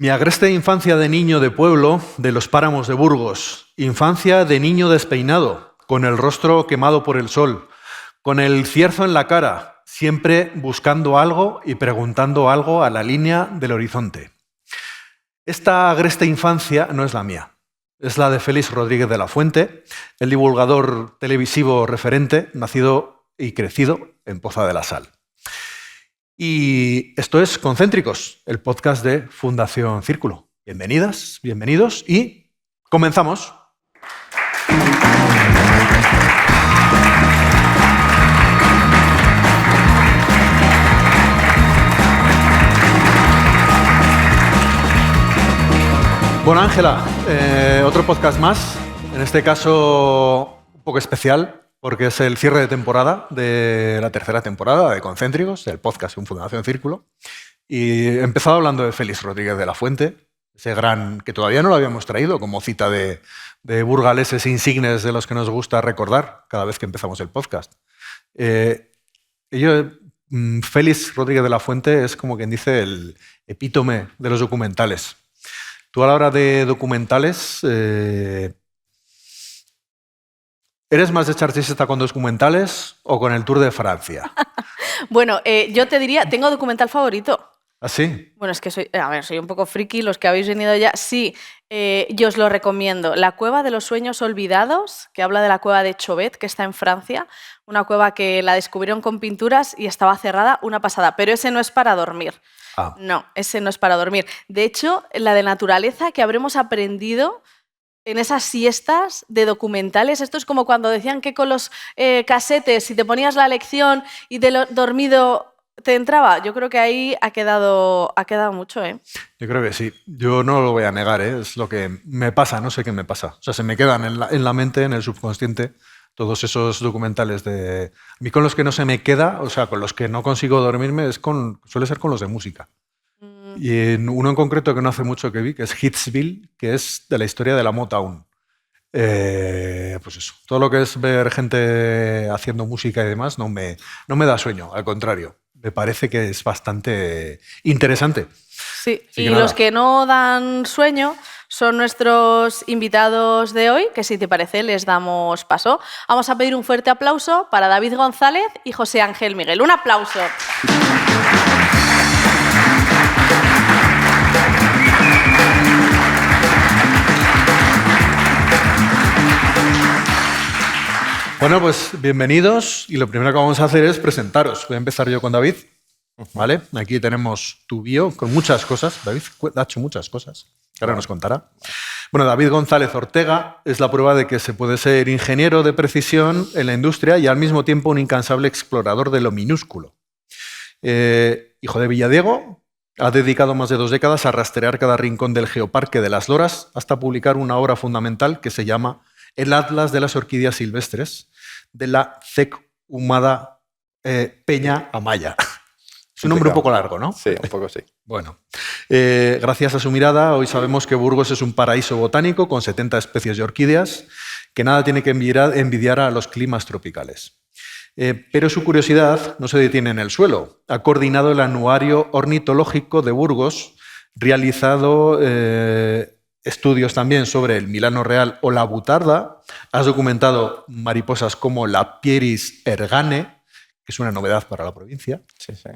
Mi agreste infancia de niño de pueblo de los páramos de Burgos, infancia de niño despeinado, con el rostro quemado por el sol, con el cierzo en la cara, siempre buscando algo y preguntando algo a la línea del horizonte. Esta agreste infancia no es la mía, es la de Félix Rodríguez de la Fuente, el divulgador televisivo referente, nacido y crecido en Poza de la Sal. Y esto es Concéntricos, el podcast de Fundación Círculo. Bienvenidas, bienvenidos y comenzamos. Bueno, Ángela, otro podcast más, en este caso un poco especial, porque es el cierre de temporada de la tercera temporada de Concéntricos, del podcast en Fundación Círculo. Y he empezado hablando de Félix Rodríguez de la Fuente, ese gran, que todavía no lo habíamos traído como cita de burgaleses insignes de los que nos gusta recordar cada vez que empezamos el podcast. Félix Rodríguez de la Fuente es como quien dice el epítome de los documentales. Tú a la hora de documentales, ¿eres más de echar siesta con documentales o con el Tour de Francia? Bueno, yo te diría, tengo documental favorito. ¿Ah, sí? Bueno, es que soy un poco friki, los que habéis venido ya. Sí, yo os lo recomiendo. La Cueva de los Sueños Olvidados, que habla de la cueva de Chauvet, que está en Francia. Una cueva que la descubrieron con pinturas y estaba cerrada, una pasada. Pero ese no es para dormir. Ah. No, ese no es para dormir. De hecho, la de naturaleza que habremos aprendido en esas siestas de documentales, esto es como cuando decían que con los casetes, si te ponías la lección y de lo dormido te entraba, yo creo que ahí ha quedado mucho, ¿eh? Yo creo que sí. Yo no lo voy a negar, ¿eh? Es lo que me pasa, no sé qué me pasa. O sea, se me quedan en la mente, en el subconsciente, todos esos documentales de... A mí con los que no se me queda, o sea, con los que no consigo dormirme, suele ser con los de música. Y uno en concreto que no hace mucho que vi, que es Hitsville, que es de la historia de la Motown. Pues eso, todo lo que es ver gente haciendo música y demás no me da sueño, al contrario, me parece que es bastante interesante. Sí, y los que no dan sueño son nuestros invitados de hoy, que si te parece les damos paso. Vamos a pedir un fuerte aplauso para David González y José Ángel Miguel. ¡Un aplauso! Bueno, pues bienvenidos y lo primero que vamos a hacer es presentaros. Voy a empezar yo con David, ¿vale? Aquí tenemos tu bio con muchas cosas. David ha hecho muchas cosas, que ahora nos contará. Bueno, David González Ortega es la prueba de que se puede ser ingeniero de precisión en la industria y al mismo tiempo un incansable explorador de lo minúsculo. Hijo de Villadiego, ha dedicado más de 2 décadas a rastrear cada rincón del Geoparque de las Loras hasta publicar una obra fundamental que se llama El Atlas de las Orquídeas Silvestres, de la CEC Humada Peña Amaya. Es un nombre un poco largo, ¿no? Sí, un poco sí. Bueno, gracias a su mirada, hoy sabemos que Burgos es un paraíso botánico con 70 especies de orquídeas que nada tiene que envidiar a los climas tropicales. Pero su curiosidad no se detiene en el suelo. Ha coordinado el Anuario Ornitológico de Burgos, realizado estudios también sobre el milano real o la butarda. Has documentado mariposas como la Pieris ergane, que es una novedad para la provincia. Sí, sí.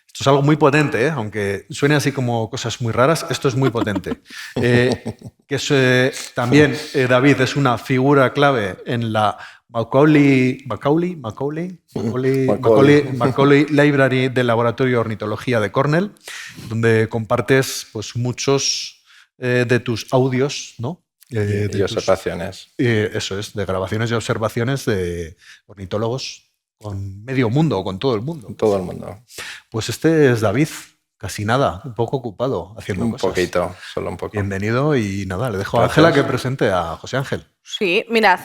Esto es algo muy potente, ¿eh? Aunque suene así como cosas muy raras, esto es muy potente. También David es una figura clave en la Macaulay Library del Laboratorio de Ornitología de Cornell, donde compartes pues, muchos de tus audios, ¿no? Y observaciones. Eso es, de grabaciones y observaciones de ornitólogos con medio mundo o con todo el mundo. Todo el mundo. Pues este es David, casi nada, un poco ocupado haciendo cosas. Un poquito, solo un poco. Bienvenido y nada, le dejo a Ángela que presente a José Ángel. Sí, mirad,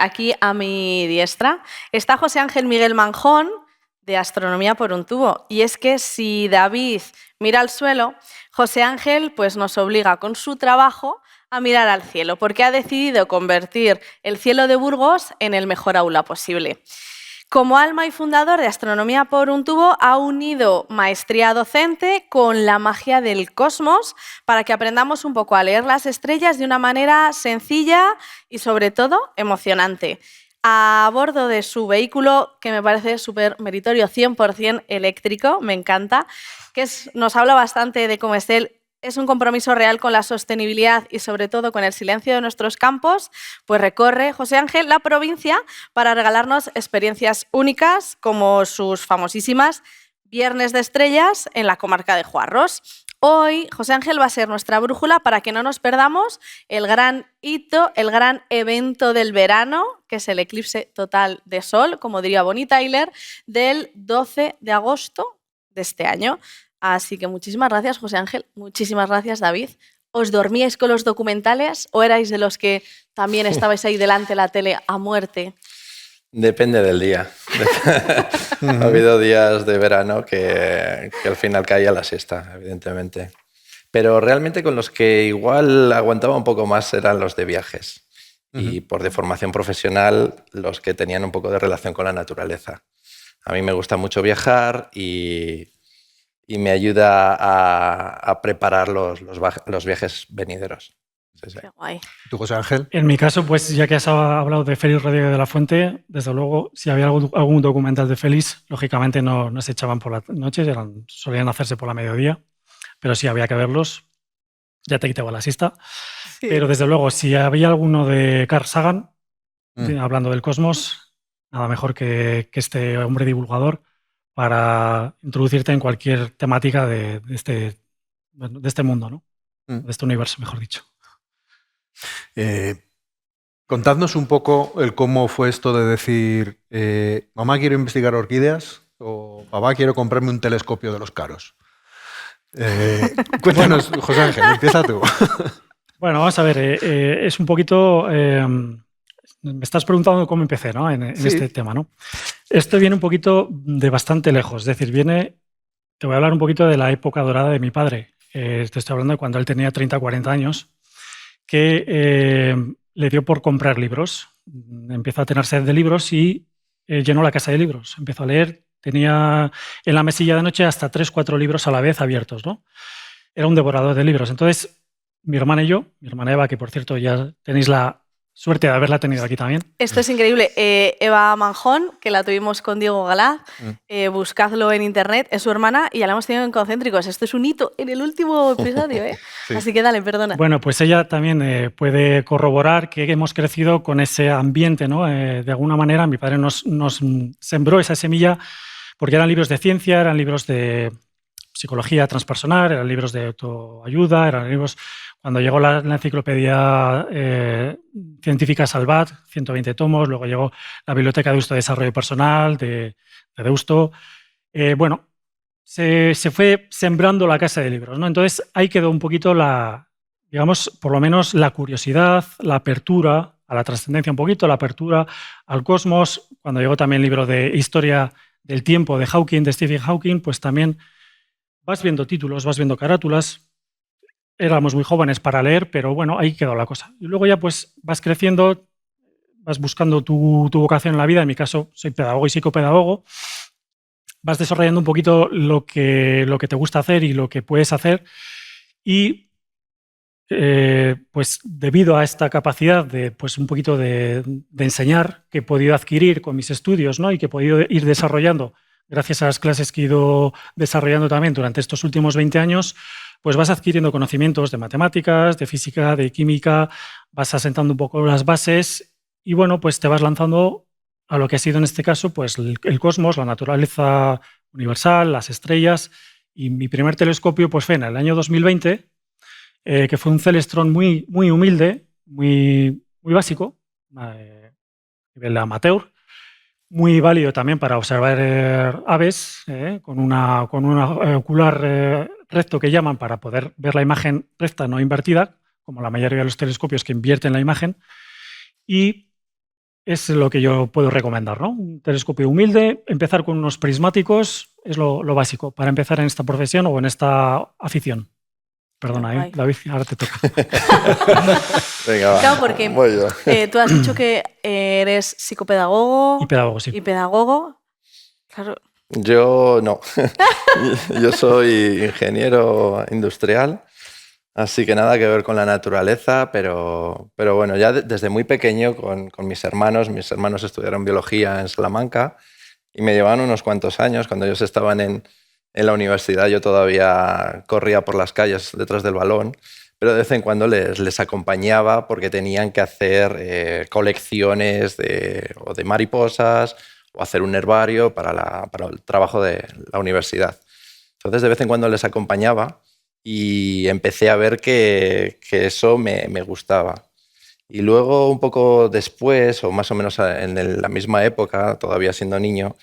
aquí a mi diestra está José Ángel Miguel Manjón, de Astronomía por un tubo. Y es que si David mira al suelo, José Ángel pues, nos obliga con su trabajo a mirar al cielo, porque ha decidido convertir el cielo de Burgos en el mejor aula posible. Como alma y fundador de Astronomía por un tubo, ha unido maestría docente con la magia del cosmos para que aprendamos un poco a leer las estrellas de una manera sencilla y, sobre todo, emocionante. A bordo de su vehículo, que me parece súper meritorio, 100% eléctrico, me encanta, nos habla bastante de cómo es un compromiso real con la sostenibilidad y, sobre todo, con el silencio de nuestros campos, pues recorre José Ángel la provincia para regalarnos experiencias únicas como sus famosísimas Viernes de Estrellas en la comarca de Juarros. Hoy José Ángel va a ser nuestra brújula para que no nos perdamos el gran hito, el gran evento del verano, que es el eclipse total de sol, como diría Bonnie Tyler, del 12 de agosto de este año. Así que muchísimas gracias, José Ángel. Muchísimas gracias, David. ¿Os dormíais con los documentales o erais de los que también estabais ahí delante de la tele a muerte? Depende del día. Ha habido días de verano que al final caía la siesta, evidentemente. Pero realmente con los que igual aguantaba un poco más eran los de viajes. Y por deformación profesional, los que tenían un poco de relación con la naturaleza. A mí me gusta mucho viajar y me ayuda a preparar los viajes venideros. Sí. Qué guay. ¿Tú, José Ángel? En mi caso, pues ya que has hablado de Félix Rodríguez de la Fuente, desde luego, si había algún documental de Félix, lógicamente no se echaban por la noche, solían hacerse por la mediodía, pero sí había que verlos. Ya te quitaba la siesta. Sí. Pero desde luego, si había alguno de Carl Sagan, hablando del cosmos, nada mejor que este hombre divulgador para introducirte en cualquier temática de este mundo, ¿no? De este universo, mejor dicho. Contadnos un poco el cómo fue esto de decir mamá, quiero investigar orquídeas o papá, quiero comprarme un telescopio de los caros. Cuéntanos, José Ángel, empieza tú. Bueno, vamos a ver, es un poquito... me estás preguntando cómo empecé, ¿no? en este tema, ¿no? Esto viene un poquito de bastante lejos, es decir, te voy a hablar un poquito de la época dorada de mi padre. Te estoy hablando de cuando él tenía 30 o 40 años, que le dio por comprar libros. Empezó a tener sed de libros y llenó la casa de libros. Empezó a leer, tenía en la mesilla de noche hasta 3 o 4 libros a la vez abiertos, ¿no? Era un devorador de libros. Entonces, mi hermana y yo, mi hermana Eva, que por cierto ya tenéis la suerte de haberla tenido aquí también. Esto es increíble. Eva Manjón, que la tuvimos con Diego Galaz, buscadlo en internet, es su hermana y ya la hemos tenido en Concéntricos. Esto es un hito en el último episodio, ¿eh? Sí. Así que dale, perdona. Bueno, pues ella también puede corroborar que hemos crecido con ese ambiente, ¿no? De alguna manera mi padre nos sembró esa semilla porque eran libros de ciencia, eran libros de psicología transpersonal, eran libros de autoayuda, eran libros... Cuando llegó la enciclopedia científica Salvat, 120 tomos, luego llegó la Biblioteca de Deusto de Desarrollo Personal de Deusto. Bueno, se fue sembrando la casa de libros, ¿no? Entonces ahí quedó un poquito digamos, por lo menos la curiosidad, la apertura a la trascendencia un poquito, la apertura al cosmos. Cuando llegó también el libro de Historia del Tiempo de Hawking, de Stephen Hawking, pues también vas viendo títulos, vas viendo carátulas. Éramos muy jóvenes para leer, pero bueno, ahí quedó la cosa. Y luego ya pues vas creciendo, vas buscando tu vocación en la vida. En mi caso, soy pedagogo y psicopedagogo. Vas desarrollando un poquito lo que te gusta hacer y lo que puedes hacer. Y pues debido a esta capacidad de pues un poquito de enseñar que he podido adquirir con mis estudios, ¿no? Y que he podido ir desarrollando gracias a las clases que he ido desarrollando también durante estos últimos 20 años, pues vas adquiriendo conocimientos de matemáticas, de física, de química, vas asentando un poco las bases y bueno, pues te vas lanzando a lo que ha sido en este caso pues el cosmos, la naturaleza universal, las estrellas. Y mi primer telescopio pues fue en el año 2020, que fue un Celestron muy, muy humilde, muy, muy básico, nivel amateur, muy válido también para observar aves, con una ocular recto que llaman para poder ver la imagen recta, no invertida, como la mayoría de los telescopios que invierten la imagen. Y es lo que yo puedo recomendar, ¿no? Un telescopio humilde, empezar con unos prismáticos es lo básico para empezar en esta profesión o en esta afición. Perdona, Guay. David, ahora te toca. Venga, va. Claro, porque Voy yo. tú has dicho que eres psicopedagogo Y pedagogo, sí. y pedagogo. Claro, Yo no. Yo soy ingeniero industrial, así que nada que ver con la naturaleza, pero bueno, ya desde muy pequeño con mis hermanos estudiaron biología en Salamanca y me llevaban unos cuantos años. Cuando ellos estaban en la universidad yo todavía corría por las calles detrás del balón, pero de vez en cuando les acompañaba porque tenían que hacer colecciones o de mariposas o hacer un herbario para el trabajo de la universidad. Entonces de vez en cuando les acompañaba y empecé a ver que eso me gustaba. Y luego, un poco después, o más o menos en la misma época, todavía siendo niño,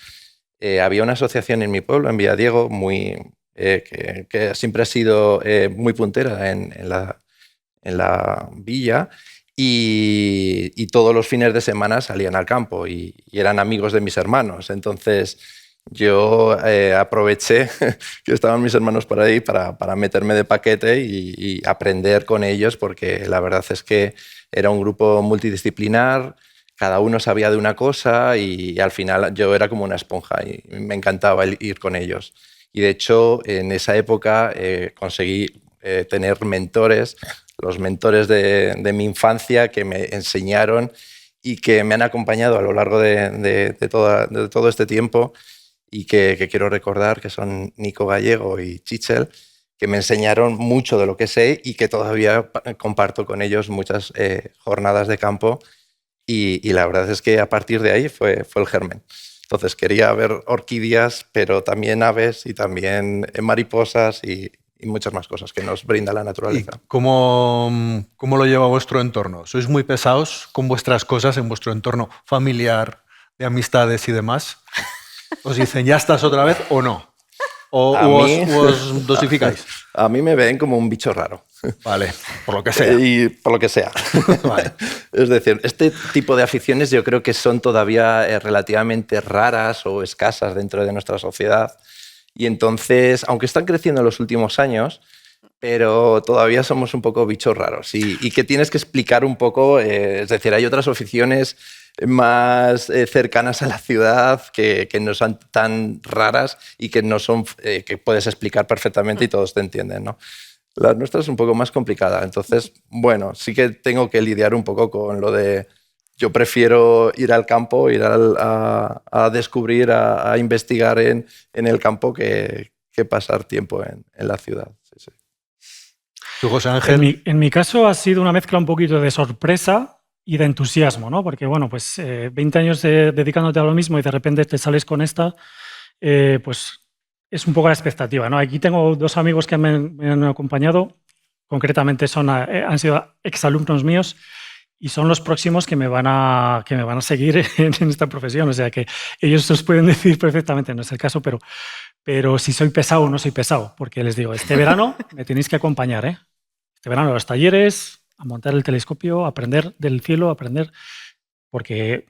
había una asociación en mi pueblo, en Villadiego, que siempre ha sido muy puntera en la villa, y todos los fines de semana salían al campo y eran amigos de mis hermanos. Entonces yo aproveché que estaban mis hermanos por ahí para meterme de paquete y aprender con ellos, porque la verdad es que era un grupo multidisciplinar, cada uno sabía de una cosa y al final yo era como una esponja y me encantaba ir con ellos. Y de hecho, en esa época conseguí tener mentores, los mentores de mi infancia que me enseñaron y que me han acompañado a lo largo de todo este tiempo y que quiero recordar, que son Nico Gallego y Chichel, que me enseñaron mucho de lo que sé y que todavía comparto con ellos muchas jornadas de campo. Y la verdad es que a partir de ahí fue el germen. Entonces quería ver orquídeas, pero también aves y también mariposas y muchas más cosas que nos brinda la ¿Y naturaleza. cómo lo lleva vuestro entorno? ¿Sois muy pesados con vuestras cosas en vuestro entorno familiar, de amistades y demás? ¿Os dicen, ya estás otra vez o no? ¿O os dosificáis? A mí me ven como un bicho raro. Vale, por lo que sea. Y por lo que sea. Vale. Es decir, este tipo de aficiones yo creo que son todavía relativamente raras o escasas dentro de nuestra sociedad. Y entonces, aunque están creciendo en los últimos años, pero todavía somos un poco bichos raros y que tienes que explicar un poco, es decir, hay otras aficiones más cercanas a la ciudad que no son tan raras y que no son que puedes explicar perfectamente y todos te entienden, ¿no? La nuestra es un poco más complicada, entonces, bueno, sí que tengo que lidiar un poco con lo de yo prefiero ir al campo, ir a descubrir, a investigar en el campo que pasar tiempo en la ciudad. Sí, sí. ¿Tú, José Ángel? En mi caso ha sido una mezcla un poquito de sorpresa y de entusiasmo, ¿no? Porque, bueno, pues 20 años dedicándote a lo mismo y de repente te sales con esta, pues es un poco la expectativa, ¿no? Aquí tengo dos amigos que me han acompañado, concretamente han sido exalumnos míos y son los próximos que me van a seguir en esta profesión. O sea que ellos os pueden decir perfectamente, no es el caso, pero si soy pesado o no soy pesado, porque les digo, este verano me tenéis que acompañar, ¿eh? Este verano a los talleres, a montar el telescopio, a aprender del cielo, porque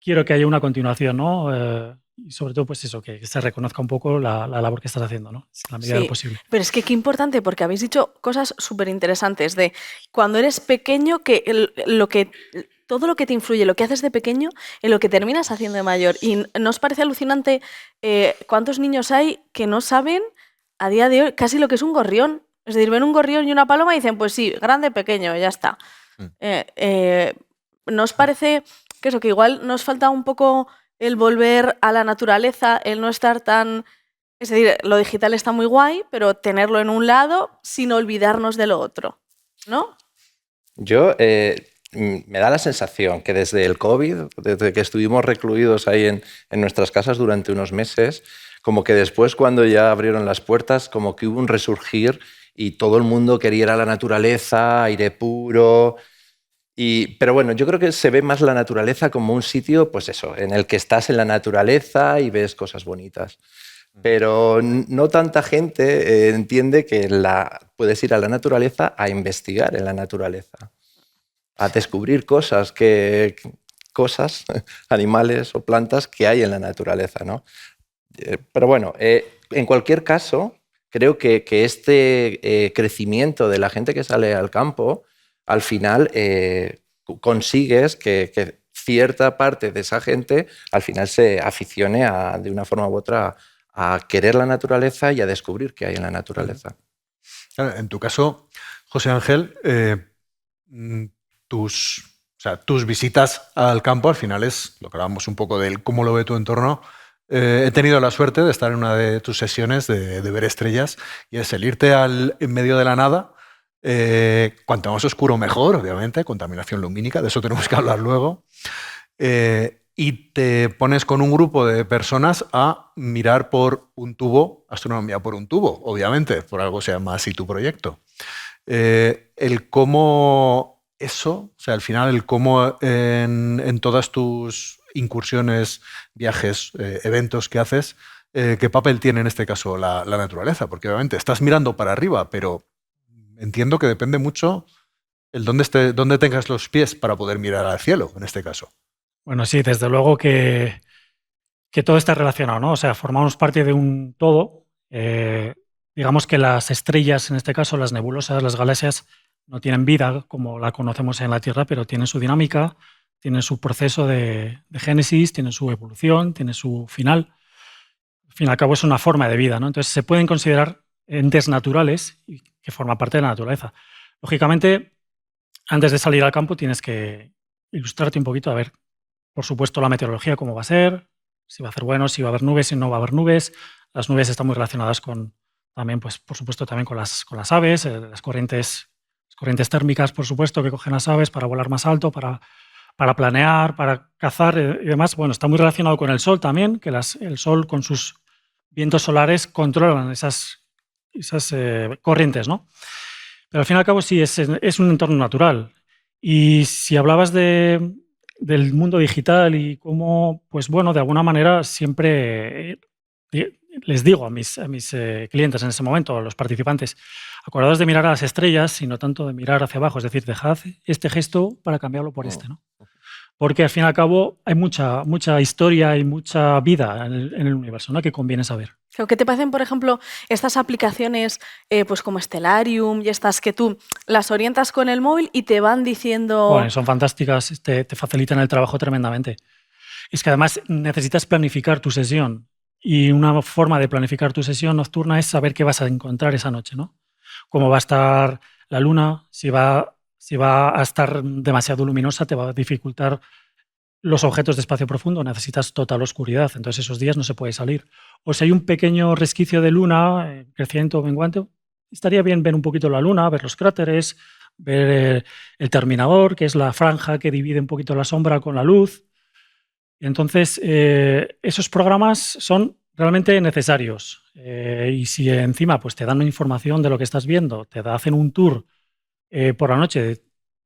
quiero que haya una continuación, ¿no? Y sobre todo, pues eso, que se reconozca un poco la labor que estás haciendo, ¿no? En la medida de lo posible. Pero es que qué importante, porque habéis dicho cosas súper interesantes de cuando eres pequeño, todo lo que te influye, lo que haces de pequeño, en lo que terminas haciendo de mayor. ¿Y no os parece alucinante cuántos niños hay que no saben a día de hoy casi lo que es un gorrión? Es decir, ven un gorrión y una paloma y dicen, pues sí, grande, pequeño, ya está. ¿No os parece que eso, que igual nos falta un poco el volver a la naturaleza, el no estar tan... Es decir, lo digital está muy guay, pero tenerlo en un lado sin olvidarnos de lo otro, ¿no? Yo, me da la sensación que desde el COVID, desde que estuvimos recluidos ahí en nuestras casas durante unos meses, como que después cuando ya abrieron las puertas, como que hubo un resurgir y todo el mundo quería ir a la naturaleza, aire puro. Pero bueno, yo creo que se ve más la naturaleza como un sitio, pues eso, en el que estás en la naturaleza y ves cosas bonitas. Pero no tanta gente entiende que puedes ir a la naturaleza a investigar en la naturaleza, a descubrir cosas, animales o plantas que hay en la naturaleza, ¿no? Pero bueno, en cualquier caso, creo que este crecimiento de la gente que sale al campo, al final consigues que cierta parte de esa gente al final se aficione de una forma u otra a querer la naturaleza y a descubrir qué hay en la naturaleza. Claro, en tu caso, José Ángel, tus visitas al campo al final es lo que hablábamos un poco de cómo lo ve tu entorno. He tenido la suerte de estar en una de tus sesiones de ver estrellas y es el irte en medio de la nada. Cuanto más oscuro mejor, obviamente, contaminación lumínica, de eso tenemos que hablar luego. Y te pones con un grupo de personas a mirar por un tubo, astronomía por un tubo, obviamente, por algo se llama así tu proyecto. El cómo eso, o sea, al final, el cómo en todas tus incursiones, viajes, eventos que haces, qué papel tiene en este caso la naturaleza, porque obviamente estás mirando para arriba, pero entiendo que depende mucho el dónde tengas los pies para poder mirar al cielo, en este caso. Bueno, sí, desde luego que todo está relacionado, ¿no? O sea, formamos parte de un todo. Digamos que las estrellas, en este caso las nebulosas, las galaxias, no tienen vida como la conocemos en la Tierra, pero tienen su dinámica, tienen su proceso de génesis, tienen su evolución, tienen su final. Al fin y al cabo es una forma de vida, ¿no? Entonces se pueden considerar entes naturales y que forman parte de la naturaleza. Lógicamente, antes de salir al campo tienes que ilustrarte un poquito, a ver, por supuesto, la meteorología, cómo va a ser, si va a hacer bueno, si va a haber nubes, si no va a haber nubes. Las nubes están muy relacionadas también, pues, por supuesto, también con las aves, las corrientes térmicas, por supuesto, que cogen las aves para volar más alto, para planear, para cazar y demás. Bueno, está muy relacionado con el sol también, que el sol con sus vientos solares controlan esas corrientes, ¿no? Pero al fin y al cabo sí, es un entorno natural. Y si hablabas del mundo digital y cómo, pues bueno, de alguna manera siempre les digo a mis clientes en ese momento, a los participantes, acordaos de mirar a las estrellas y no tanto de mirar hacia abajo, es decir, dejad este gesto para cambiarlo por este, ¿no? Porque al fin y al cabo hay mucha historia y mucha vida en el universo, ¿no? Que conviene saber. ¿Qué te parecen, por ejemplo, estas aplicaciones pues como Stellarium y estas que tú las orientas con el móvil y te van diciendo... Bueno, son fantásticas, te facilitan el trabajo tremendamente. Es que además necesitas planificar tu sesión y una forma de planificar tu sesión nocturna es saber qué vas a encontrar esa noche, ¿no? Cómo va a estar la luna, si va a estar demasiado luminosa, te va a dificultar los objetos de espacio profundo, necesitas total oscuridad, entonces esos días no se puede salir. O si hay un pequeño resquicio de luna, creciente o menguante, estaría bien ver un poquito la luna, ver los cráteres, ver el terminador, que es la franja que divide un poquito la sombra con la luz. Entonces, esos programas son realmente necesarios. Y si encima pues, te dan información de lo que estás viendo, te hacen un tour por la noche,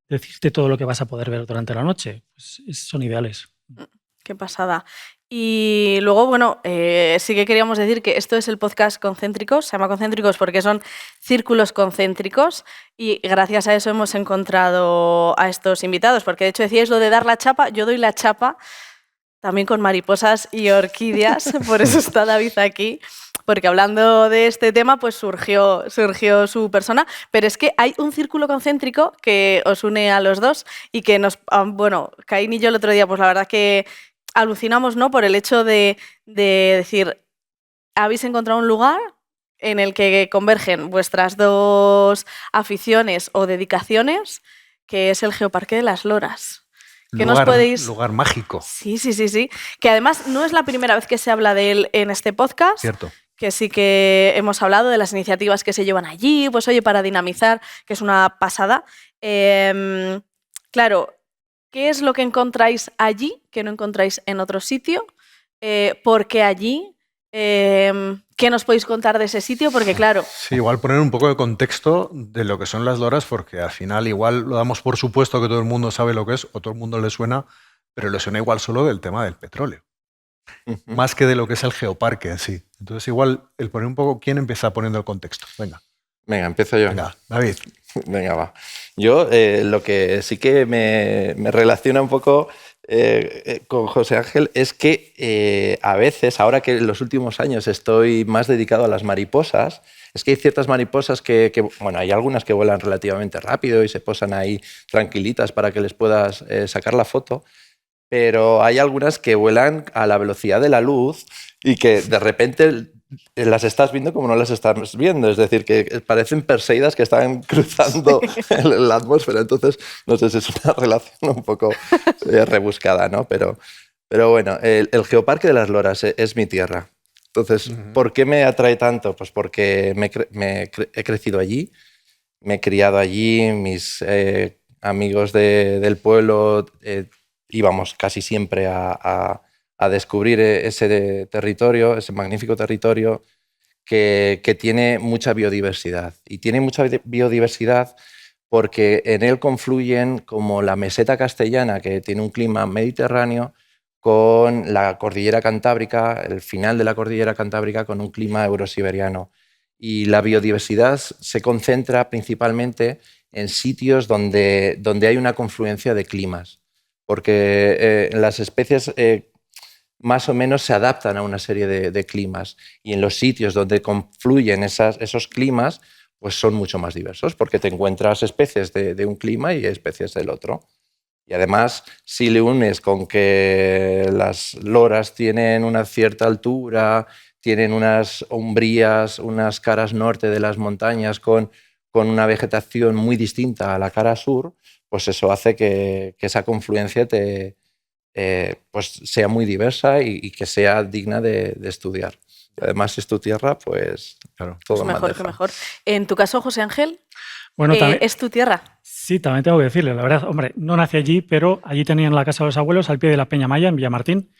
decirte todo lo que vas a poder ver durante la noche, pues son ideales. Qué pasada. Y luego, bueno, sí que queríamos decir que esto es el podcast Concéntricos, se llama Concéntricos porque son círculos concéntricos y gracias a eso hemos encontrado a estos invitados, porque de hecho decíais lo de dar la chapa, yo doy la chapa también con mariposas y orquídeas, por eso está David aquí. Porque hablando de este tema, pues surgió su persona, pero es que hay un círculo concéntrico que os une a los dos y que bueno, Caín y yo el otro día, pues la verdad que alucinamos, ¿no? Por el hecho de decir, habéis encontrado un lugar en el que convergen vuestras dos aficiones o dedicaciones, que es el Geoparque de las Loras. Lugar mágico. Sí. Que además no es la primera vez que se habla de él en este podcast. Cierto. Que sí que hemos hablado de las iniciativas que se llevan allí, pues oye, para dinamizar, que es una pasada. Claro, ¿qué es lo que encontráis allí que no encontráis en otro sitio? ¿Por qué allí? ¿Qué nos podéis contar de ese sitio? Porque claro... Sí, igual poner un poco de contexto de lo que son las loras, porque al final igual lo damos por supuesto que todo el mundo sabe lo que es, o todo el mundo le suena, pero le suena igual solo del tema del petróleo. Más que de lo que es el geoparque en sí. Entonces igual el poner un poco, ¿quién empieza poniendo el contexto? Venga, empiezo yo. Venga, David. Venga, va. Yo lo que sí que me relaciona un poco con José Ángel es que a veces, ahora que en los últimos años estoy más dedicado a las mariposas, es que hay ciertas mariposas bueno, hay algunas que vuelan relativamente rápido y se posan ahí tranquilitas para que les puedas sacar la foto, pero hay algunas que vuelan a la velocidad de la luz y que de repente las estás viendo como no las estás viendo, es decir, que parecen Perseidas que están cruzando la atmósfera. Entonces, no sé si es una relación un poco rebuscada, ¿no? Pero bueno, el Geoparque de las Loras es mi tierra. Entonces, ¿por qué me atrae tanto? Pues porque he crecido allí, me he criado allí, mis amigos del pueblo íbamos casi siempre a descubrir ese territorio, ese magnífico territorio que tiene mucha biodiversidad. Y tiene mucha biodiversidad porque en él confluyen como la meseta castellana, que tiene un clima mediterráneo, con la cordillera cantábrica, el final de la cordillera cantábrica, con un clima eurosiberiano. Y la biodiversidad se concentra principalmente en sitios donde hay una confluencia de climas, porque las especies más o menos se adaptan a una serie de climas, y en los sitios donde confluyen esos climas pues son mucho más diversos, porque te encuentras especies de un clima y especies del otro. Y además, si le unes con que las loras tienen una cierta altura, tienen unas umbrías, unas caras norte de las montañas con una vegetación muy distinta a la cara sur, pues eso hace que esa confluencia pues sea muy diversa y que sea digna de estudiar. Y además, si es tu tierra, pues Claro. todo Pues más mejor deja. que mejor. En tu caso, José Ángel, Bueno, también, ¿es tu tierra? sí, también tengo que decirle, la verdad, hombre, no nací allí, pero allí tenían la casa de los abuelos al pie de la Peña Maya, en Villamartín.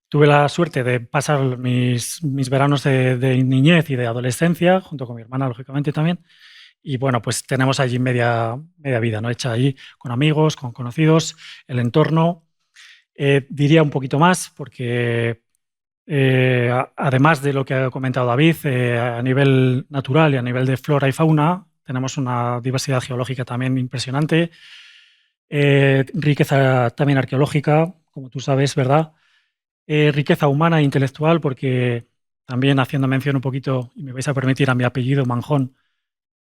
Tuve la suerte de pasar mis veranos de niñez y de adolescencia, junto con mi hermana, lógicamente, también. Y bueno, pues tenemos allí media vida, ¿no? Hecha allí con amigos, con conocidos, el entorno. Diría un poquito más, porque además de lo que ha comentado David, a nivel natural y a nivel de flora y fauna, tenemos una diversidad geológica también impresionante, riqueza también arqueológica, como tú sabes, ¿verdad? Riqueza humana e intelectual, porque también haciendo mención un poquito, y me vais a permitir, a mi apellido Manjón,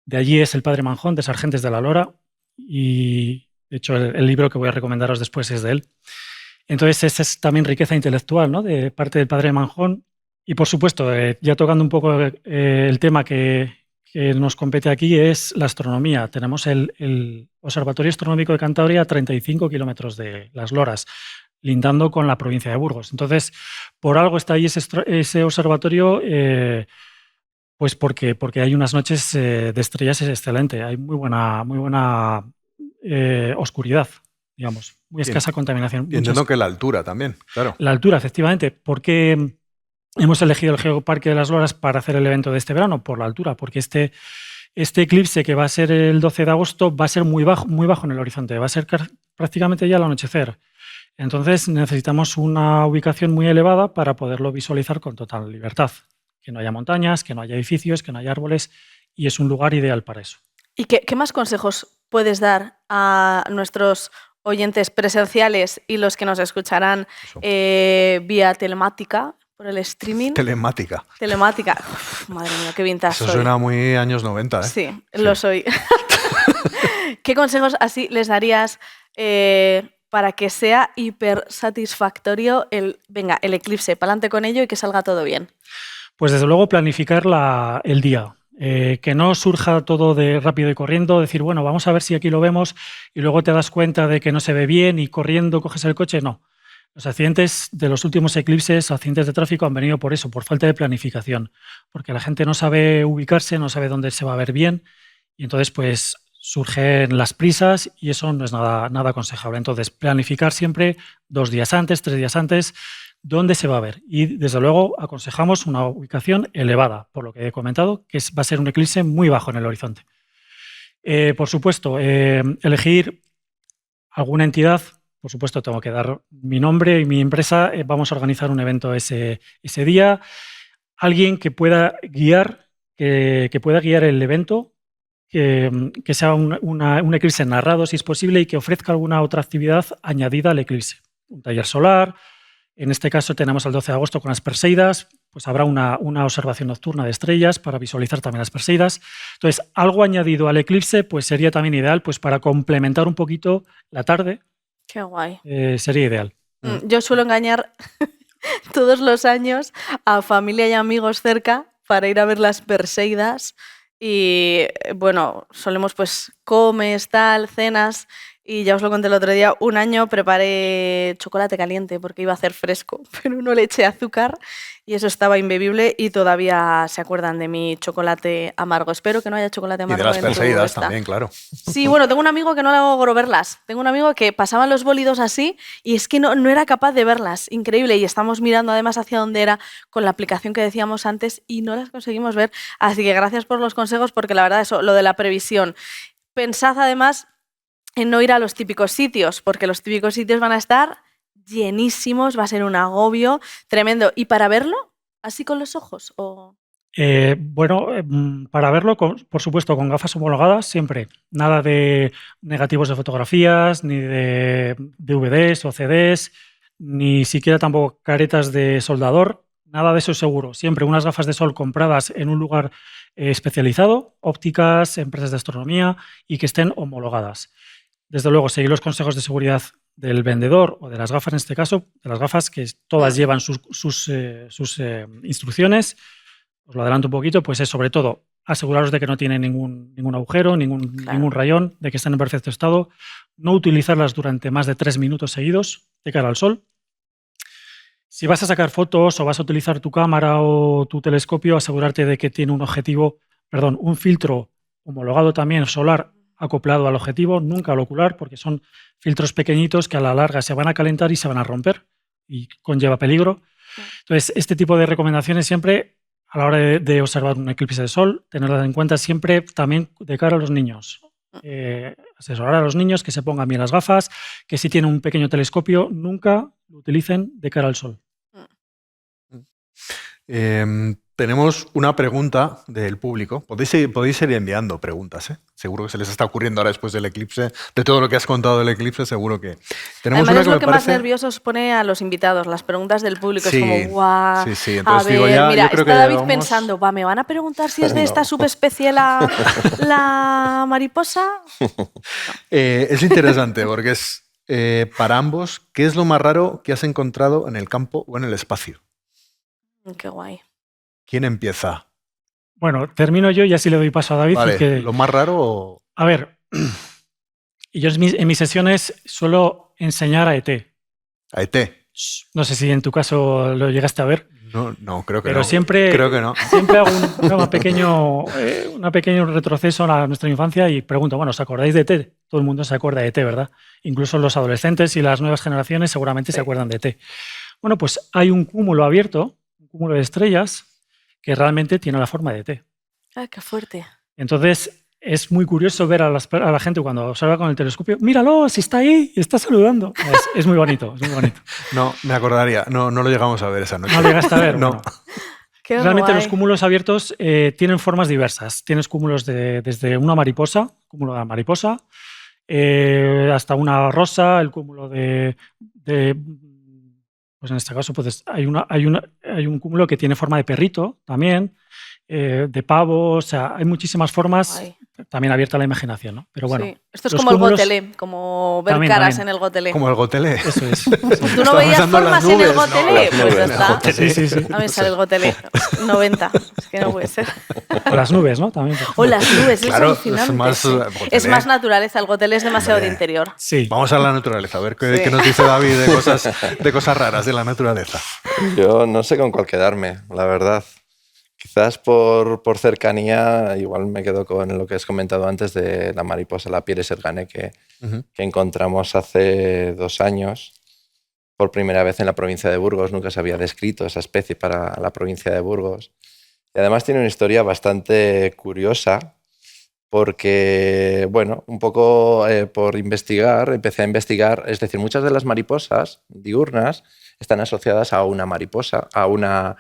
de allí es el padre Manjón, de Sargentes de la Lora, y de hecho el libro que voy a recomendaros después es de él. Entonces, esa es también riqueza intelectual, ¿no? De parte del padre Manjón. Y por supuesto, ya tocando un poco el tema que nos compete aquí, es la astronomía. Tenemos el Observatorio Astronómico de Cantabria a 35 kilómetros de Las Loras, lindando con la provincia de Burgos. Entonces, por algo está ahí ese observatorio, pues porque hay unas noches de estrellas excelente. Hay muy buena oscuridad, digamos, muy escasa contaminación. Y entiendo que la altura también, claro. La altura, efectivamente. ¿Por qué hemos elegido el Geoparque de las Loras para hacer el evento de este verano? Por la altura, porque este eclipse, que va a ser el 12 de agosto, va a ser muy bajo en el horizonte, va a ser prácticamente ya al anochecer. Entonces necesitamos una ubicación muy elevada para poderlo visualizar con total libertad. Que no haya montañas, que no haya edificios, que no haya árboles, y es un lugar ideal para eso. ¿Y qué más consejos puedes dar a nuestros oyentes presenciales y los que nos escucharán vía telemática, por el streaming? Telemática. Telemática. Uf, madre mía, qué vintage Eso soy. suena muy años 90, ¿eh? Sí, lo soy. ¿Qué consejos así les darías para que sea hiper satisfactorio el eclipse? Pa'lante con ello y que salga todo bien. Pues desde luego planificar el día. Que no surja todo de rápido y corriendo, decir, bueno, vamos a ver si aquí lo vemos, y luego te das cuenta de que no se ve bien y corriendo coges el coche. No. Los accidentes de los últimos eclipses, accidentes de tráfico, han venido por eso, por falta de planificación, porque la gente no sabe ubicarse, no sabe dónde se va a ver bien, y entonces pues surgen las prisas y eso no es nada aconsejable. Entonces, planificar siempre 2 días antes, 3 días antes, dónde se va a ver. Y desde luego aconsejamos una ubicación elevada, por lo que he comentado, que va a ser un eclipse muy bajo en el horizonte. Por supuesto, elegir alguna entidad. Por supuesto, tengo que dar mi nombre y mi empresa. Vamos a organizar un evento ese día. Alguien que pueda guiar, que pueda guiar el evento, que sea un eclipse narrado, si es posible, y que ofrezca alguna otra actividad añadida al eclipse. un taller solar. En este caso tenemos el 12 de agosto con las Perseidas, pues habrá una observación nocturna de estrellas para visualizar también las Perseidas. Entonces, algo añadido al eclipse pues sería también ideal pues para complementar un poquito la tarde. Qué guay. Sería ideal. Yo suelo engañar todos los años a familia y amigos cerca para ir a ver las Perseidas y bueno, solemos pues comes, tal, cenas y ya os lo conté el otro día, un año preparé chocolate caliente porque iba a hacer fresco, pero no le eché azúcar y eso estaba imbebible y todavía se acuerdan de mi chocolate amargo. Espero que no haya chocolate Y amargo de las en tu Perseidas esta. también, claro. Sí, bueno, tengo un amigo que no logró verlas. Tengo un amigo que pasaban los bólidos así y es que no era capaz de verlas. Increíble. Y estamos mirando además hacia dónde era con la aplicación que decíamos antes y no las conseguimos ver. Así que gracias por los consejos porque la verdad eso, lo de la previsión. Pensad además en no ir a los típicos sitios porque los típicos sitios van a estar llenísimos, va a ser un agobio tremendo. ¿Y para verlo? ¿Así con los ojos? ¿O? Bueno, para verlo, por supuesto, con gafas homologadas, siempre. Nada de negativos de fotografías, ni de DVDs o CDs, ni siquiera tampoco caretas de soldador. Nada de eso es seguro. Siempre unas gafas de sol compradas en un lugar especializado, ópticas, empresas de astronomía y que estén homologadas. Desde luego, seguir los consejos de seguridad del vendedor o de las gafas en este caso, de las gafas que todas llevan sus instrucciones. Os lo adelanto un poquito, pues es sobre todo aseguraros de que no tienen ningún agujero, ningún rayón, de que están en perfecto estado, no utilizarlas durante más de 3 minutos seguidos de cara al sol. Si vas a sacar fotos o vas a utilizar tu cámara o tu telescopio, asegurarte de que tiene un filtro homologado también solar acoplado al objetivo, nunca al ocular, porque son filtros pequeñitos que a la larga se van a calentar y se van a romper y conlleva peligro. Entonces, este tipo de recomendaciones siempre a la hora de observar un eclipse de sol, tenerlas en cuenta siempre también de cara a los niños. Asesorar a los niños que se pongan bien las gafas, que si tienen un pequeño telescopio, nunca lo utilicen de cara al sol. Tenemos una pregunta del público. Podéis ir enviando preguntas, ¿eh? Seguro que se les está ocurriendo ahora después del eclipse. De todo lo que has contado del eclipse, seguro que... Tenemos Además, una es lo que más parece... nerviosos pone a los invitados, las preguntas del público. Sí, es como, guau. Sí. A Entonces ver, digo, ya, mira, yo creo está que David vamos... pensando, ¿me van a preguntar si es de No. esta subespecie la mariposa? Es interesante porque es para ambos, ¿qué es lo más raro que has encontrado en el campo o en el espacio? Qué guay. ¿Quién empieza? Bueno, termino yo y así le doy paso a David. Vale, ¿lo más raro o...? A ver, yo en mis sesiones suelo enseñar a ET. A ET. No sé si en tu caso lo llegaste a ver. No, creo que pero no. Siempre, creo que no. Siempre hago un pequeño retroceso a nuestra infancia y pregunto, bueno, ¿os acordáis de ET? Todo el mundo se acuerda de ET, ¿verdad? Incluso los adolescentes y las nuevas generaciones seguramente se acuerdan de ET. Bueno, pues hay un cúmulo abierto, un cúmulo de estrellas que realmente tiene la forma de ET. Ay, qué fuerte. Entonces, es muy curioso ver a la gente cuando observa con el telescopio, míralo, si está ahí, está saludando. Es muy bonito, es muy bonito. No, me acordaría. No lo llegamos a ver esa noche. ¿No lo llegaste a ver? No. Bueno. Qué Realmente guay. los cúmulos abiertos tienen formas diversas. Tienes cúmulos desde una mariposa, cúmulo de mariposa, hasta una rosa, el cúmulo pues en este caso pues hay un cúmulo que tiene forma de perrito también, de pavo, o sea, hay muchísimas formas, Guay. también abierta a la imaginación, ¿no? Pero bueno. Sí. Esto es los como el cúmulos- gotelé, como ver También, caras también. en el gotelé. Como el gotelé. Eso es. ¿Tú no Estaba veías pensando en las formas en el nubes, ¿no? gotelé? Las Pues ya nubes. está. Sí. A mí sale el gotelé. 90. Es que no puede ser. O las nubes, ¿no? También. O las nubes, Claro, es alucinante. es más, sí. gotelé. Es más naturaleza, el gotelé es demasiado de Hombre. interior. Sí. Vamos a la naturaleza, a ver qué Sí. nos dice David de cosas raras de la naturaleza. Yo no sé con cuál quedarme, la verdad. Quizás por cercanía, igual me quedo con lo que has comentado antes de la mariposa, la Pieres ergane, que encontramos hace 2 años, por primera vez en la provincia de Burgos. Nunca se había descrito esa especie para la provincia de Burgos. Y además tiene una historia bastante curiosa, porque, bueno, un poco por investigar, empecé a investigar, es decir, muchas de las mariposas diurnas están asociadas a una mariposa, a una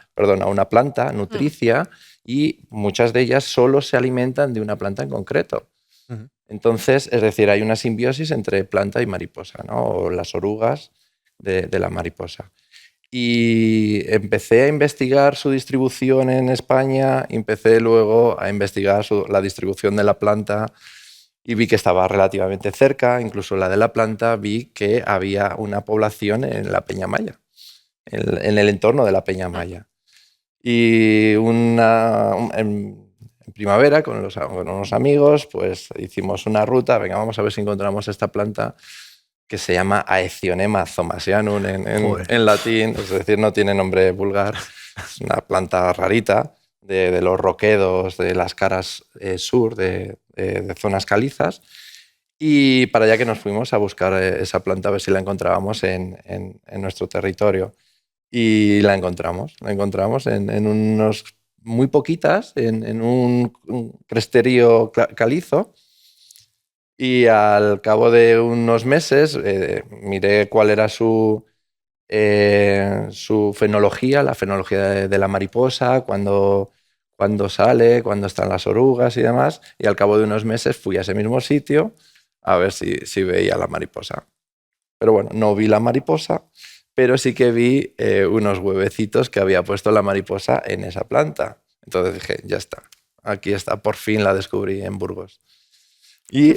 planta nutricia, y muchas de ellas solo se alimentan de una planta en concreto. Entonces, es decir, hay una simbiosis entre planta y mariposa, ¿no? O las orugas de la mariposa. Y empecé a investigar su distribución en España, empecé luego a investigar la distribución de la planta y vi que estaba relativamente cerca, incluso la de la planta, vi que había una población en la Peña Maya, en el entorno de la Peña Maya. Y en primavera, con unos amigos, pues hicimos una ruta, venga, vamos a ver si encontramos esta planta que se llama Aecionema thomasianum en latín, es decir, no tiene nombre vulgar, es una planta rarita de los roquedos de las caras sur de zonas calizas, y para allá que nos fuimos a buscar esa planta a ver si la encontrábamos en nuestro territorio. Y la encontramos en unos muy poquitas, en un cresterío calizo. Y al cabo de unos meses miré cuál era su fenología, la fenología de la mariposa, cuando sale, cuando están las orugas y demás. Y al cabo de unos meses fui a ese mismo sitio a ver si veía la mariposa. Pero bueno, no vi la mariposa, pero sí que vi unos huevecitos que había puesto la mariposa en esa planta. Entonces dije, ya está, aquí está, por fin la descubrí en Burgos. Y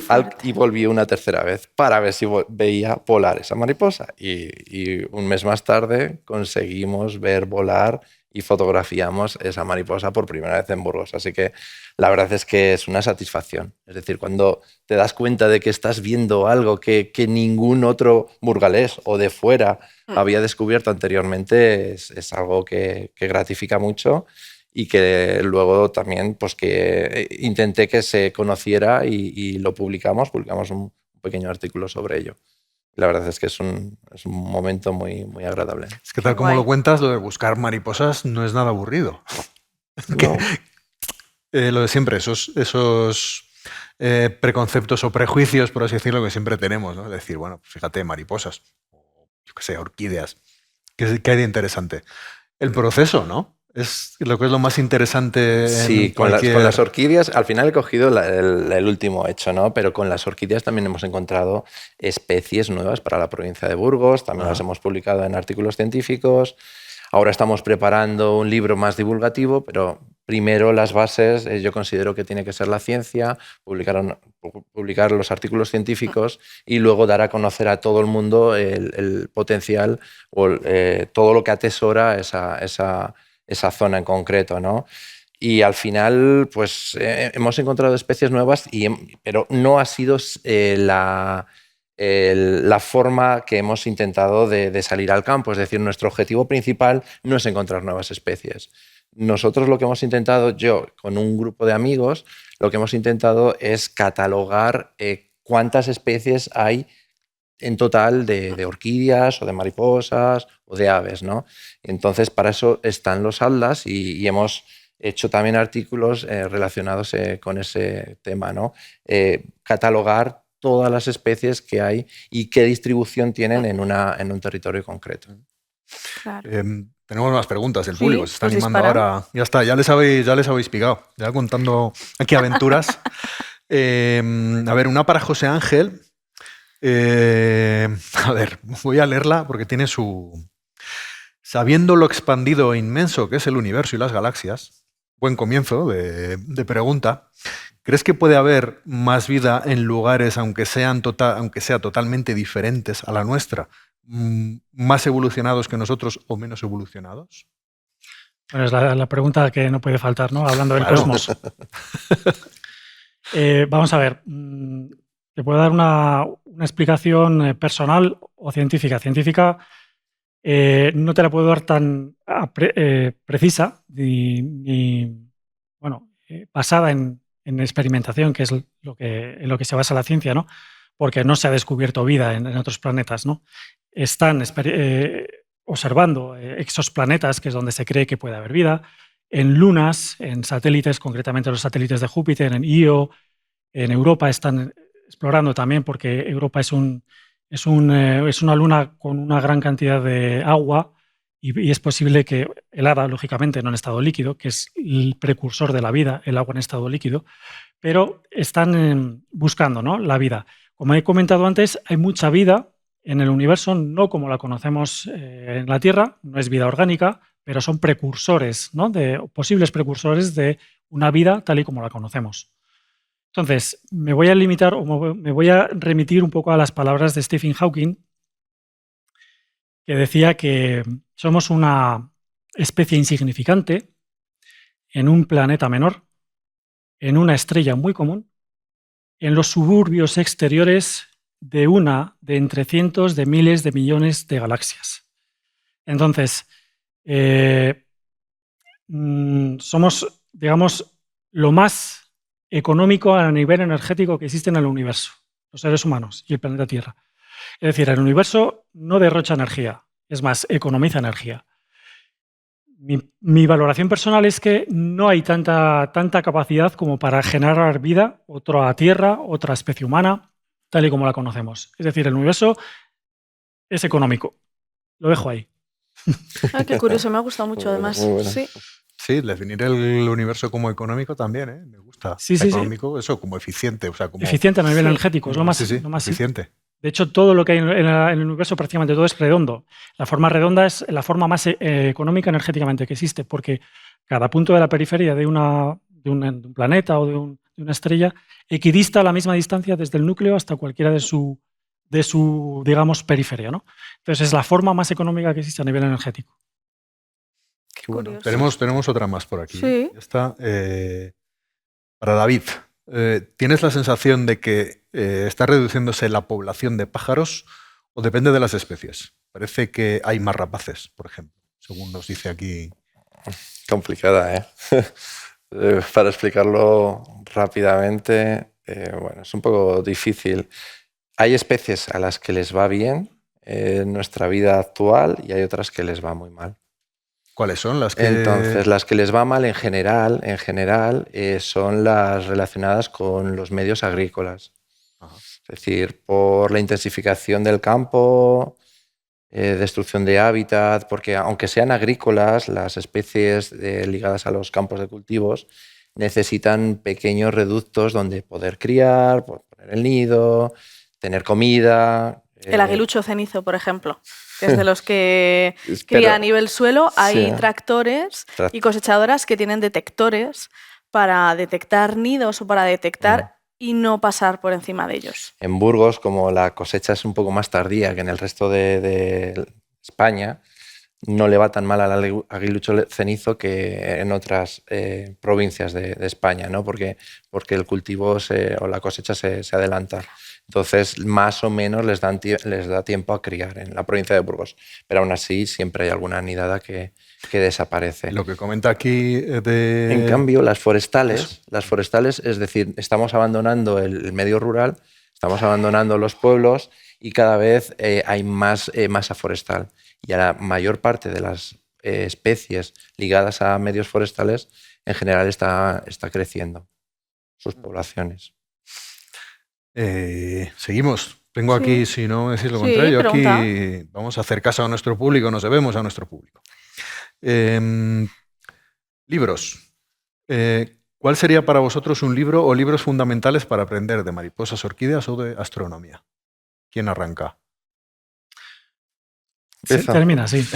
volví una tercera vez para ver si veía volar esa mariposa. Y un mes más tarde conseguimos ver volar y fotografiamos esa mariposa por primera vez en Burgos. Así que la verdad es que es una satisfacción. Es decir, cuando te das cuenta de que estás viendo algo que ningún otro burgalés o de fuera había descubierto anteriormente, es algo que gratifica mucho. Y que luego también pues, que intenté que se conociera y lo publicamos un pequeño artículo sobre ello. La verdad es que es un momento muy, muy agradable. Es que tal como lo cuentas, lo de buscar mariposas no es nada aburrido. No. Lo de siempre, esos preconceptos o prejuicios, por así decirlo, que siempre tenemos, ¿no? Es decir, bueno, fíjate, mariposas, o yo qué sé, orquídeas. ¿Qué hay de interesante? El proceso, ¿no? Es lo que es lo más interesante. Sí, con las orquídeas, al final he cogido el último hecho, ¿no? Pero con las orquídeas también hemos encontrado especies nuevas para la provincia de Burgos, también las hemos publicado en artículos científicos. Ahora estamos preparando un libro más divulgativo, pero primero las bases, yo considero que tiene que ser la ciencia, publicar los artículos científicos y luego dar a conocer a todo el mundo el potencial o todo lo que atesora esa zona en concreto, ¿no? Y al final, pues hemos encontrado especies nuevas, pero no ha sido la forma que hemos intentado de salir al campo. Es decir, nuestro objetivo principal no es encontrar nuevas especies. Nosotros lo que hemos intentado, yo con un grupo de amigos, lo que hemos intentado es catalogar cuántas especies hay en total de orquídeas o de mariposas o de aves, ¿no? Entonces, para eso están los atlas y hemos hecho también artículos relacionados con ese tema, ¿no? Catalogar todas las especies que hay y qué distribución tienen en un territorio concreto. Claro. Tenemos más preguntas del público. Se están pues animando ahora. Ya está, ya les habéis picado. Ya contando aquí aventuras. A ver, una para José Ángel. A ver, voy a leerla porque tiene Sabiendo lo expandido e inmenso que es el universo y las galaxias, buen comienzo de pregunta, ¿crees que puede haber más vida en lugares, aunque sea totalmente diferentes a la nuestra, más evolucionados que nosotros o menos evolucionados? Bueno, es la pregunta que no puede faltar, ¿no? Hablando del cosmos. Vamos a ver. Te puedo dar una explicación personal o científica. Científica no te la puedo dar tan precisa ni basada en experimentación, que es en lo que se basa la ciencia, ¿no? Porque no se ha descubierto vida en otros planetas, ¿no? Están observando exoplanetas, que es donde se cree que puede haber vida, en lunas, en satélites, concretamente los satélites de Júpiter, en Io, en Europa están explorando también, porque Europa es una luna con una gran cantidad de agua y es posible que helada, lógicamente, no en estado líquido, que es el precursor de la vida, el agua en estado líquido, pero están buscando, ¿no?, la vida. Como he comentado antes, hay mucha vida en el universo, no como la conocemos en la Tierra, no es vida orgánica, pero son precursores, ¿no? Posibles precursores de una vida tal y como la conocemos. Entonces, me voy a limitar o me voy a remitir un poco a las palabras de Stephen Hawking, que decía que somos una especie insignificante en un planeta menor, en una estrella muy común, en los suburbios exteriores de una de entre cientos de miles de millones de galaxias. Entonces, somos, digamos, lo más económico a nivel energético que existe en el universo, los seres humanos y el planeta Tierra. Es decir, el universo no derrocha energía, es más, economiza energía. Mi valoración personal es que no hay tanta capacidad como para generar vida, otra Tierra, otra especie humana, tal y como la conocemos. Es decir, el universo es económico. Lo dejo ahí. Qué curioso, me ha gustado mucho además. Muy bueno. Sí. Sí, definir el universo como económico también, ¿eh? Me gusta. Sí, sí, económico, eso, como eficiente. O sea, como, eficiente a nivel energético, es lo más, sí, sí, lo más eficiente. De hecho, todo lo que hay en el universo, prácticamente todo es redondo. La forma redonda es la forma más económica energéticamente que existe, porque cada punto de la periferia de un planeta o de una estrella equidista a la misma distancia desde el núcleo hasta cualquiera de su digamos, periferia, ¿no? Entonces, es la forma más económica que existe a nivel energético. Qué bueno. Curioso. Tenemos otra más por aquí. Sí. Esta, para David. ¿Tienes la sensación de que está reduciéndose la población de pájaros o depende de las especies? Parece que hay más rapaces, por ejemplo, según nos dice aquí. Complicada, ¿eh? Para explicarlo rápidamente, bueno, es un poco difícil. Hay especies a las que les va bien en nuestra vida actual y hay otras que les va muy mal. ¿Cuáles son las que...? Entonces, las que les va mal en general, son las relacionadas con los medios agrícolas. Ajá. Es decir, por la intensificación del campo, destrucción de hábitat, porque aunque sean agrícolas, las especies ligadas a los campos de cultivos necesitan pequeños reductos donde poder criar, poner el nido, tener comida. El aguilucho cenizo, por ejemplo, que es de los que Pero- cría a nivel suelo. Hay Sí. tractores y cosechadoras que tienen detectores para detectar nidos o para detectar y no pasar por encima de ellos. En Burgos, como la cosecha es un poco más tardía que en el resto de España, no le va tan mal al aguilucho cenizo que en otras provincias de España, ¿no? Porque el cultivo o la cosecha se adelanta. Entonces, más o menos les da tiempo a criar en la provincia de Burgos. Pero aún así, siempre hay alguna nidada que desaparece. Lo que comenta aquí de... En cambio, las forestales, es decir, estamos abandonando el medio rural, estamos abandonando los pueblos y cada vez hay más masa forestal. Y a la mayor parte de las especies ligadas a medios forestales, en general está creciendo sus poblaciones. Seguimos. Tengo aquí, si no decís lo Sí, contrario, pregunta. aquí vamos a hacer caso a nuestro público, nos debemos a nuestro público. Libros. ¿Cuál sería para vosotros un libro o libros fundamentales para aprender de mariposas, orquídeas o de astronomía? ¿Quién arranca? Empieza. Termina, sí.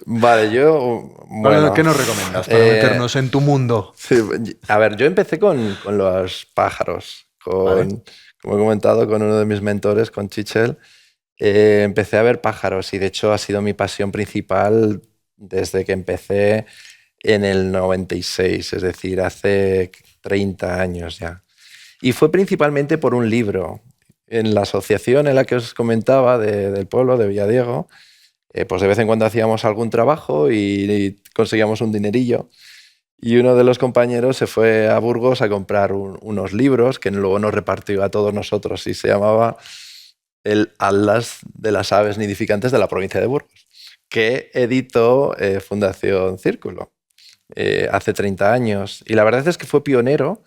Vale, yo... Bueno, ¿Qué nos recomiendas para meternos en tu mundo? sí, a ver, yo empecé con los pájaros, Vale. como he comentado, con uno de mis mentores, con Chichel. Empecé a ver pájaros y de hecho ha sido mi pasión principal desde que empecé en el 96, es decir, hace 30 años ya. Y fue principalmente por un libro. En la asociación en la que os comentaba del pueblo, de Villadiego, pues de vez en cuando hacíamos algún trabajo y conseguíamos un dinerillo. Y uno de los compañeros se fue a Burgos a comprar unos libros que luego nos repartió a todos nosotros y se llamaba El Atlas de las Aves Nidificantes de la provincia de Burgos, que editó Fundación Círculo hace 30 años. Y la verdad es que fue pionero.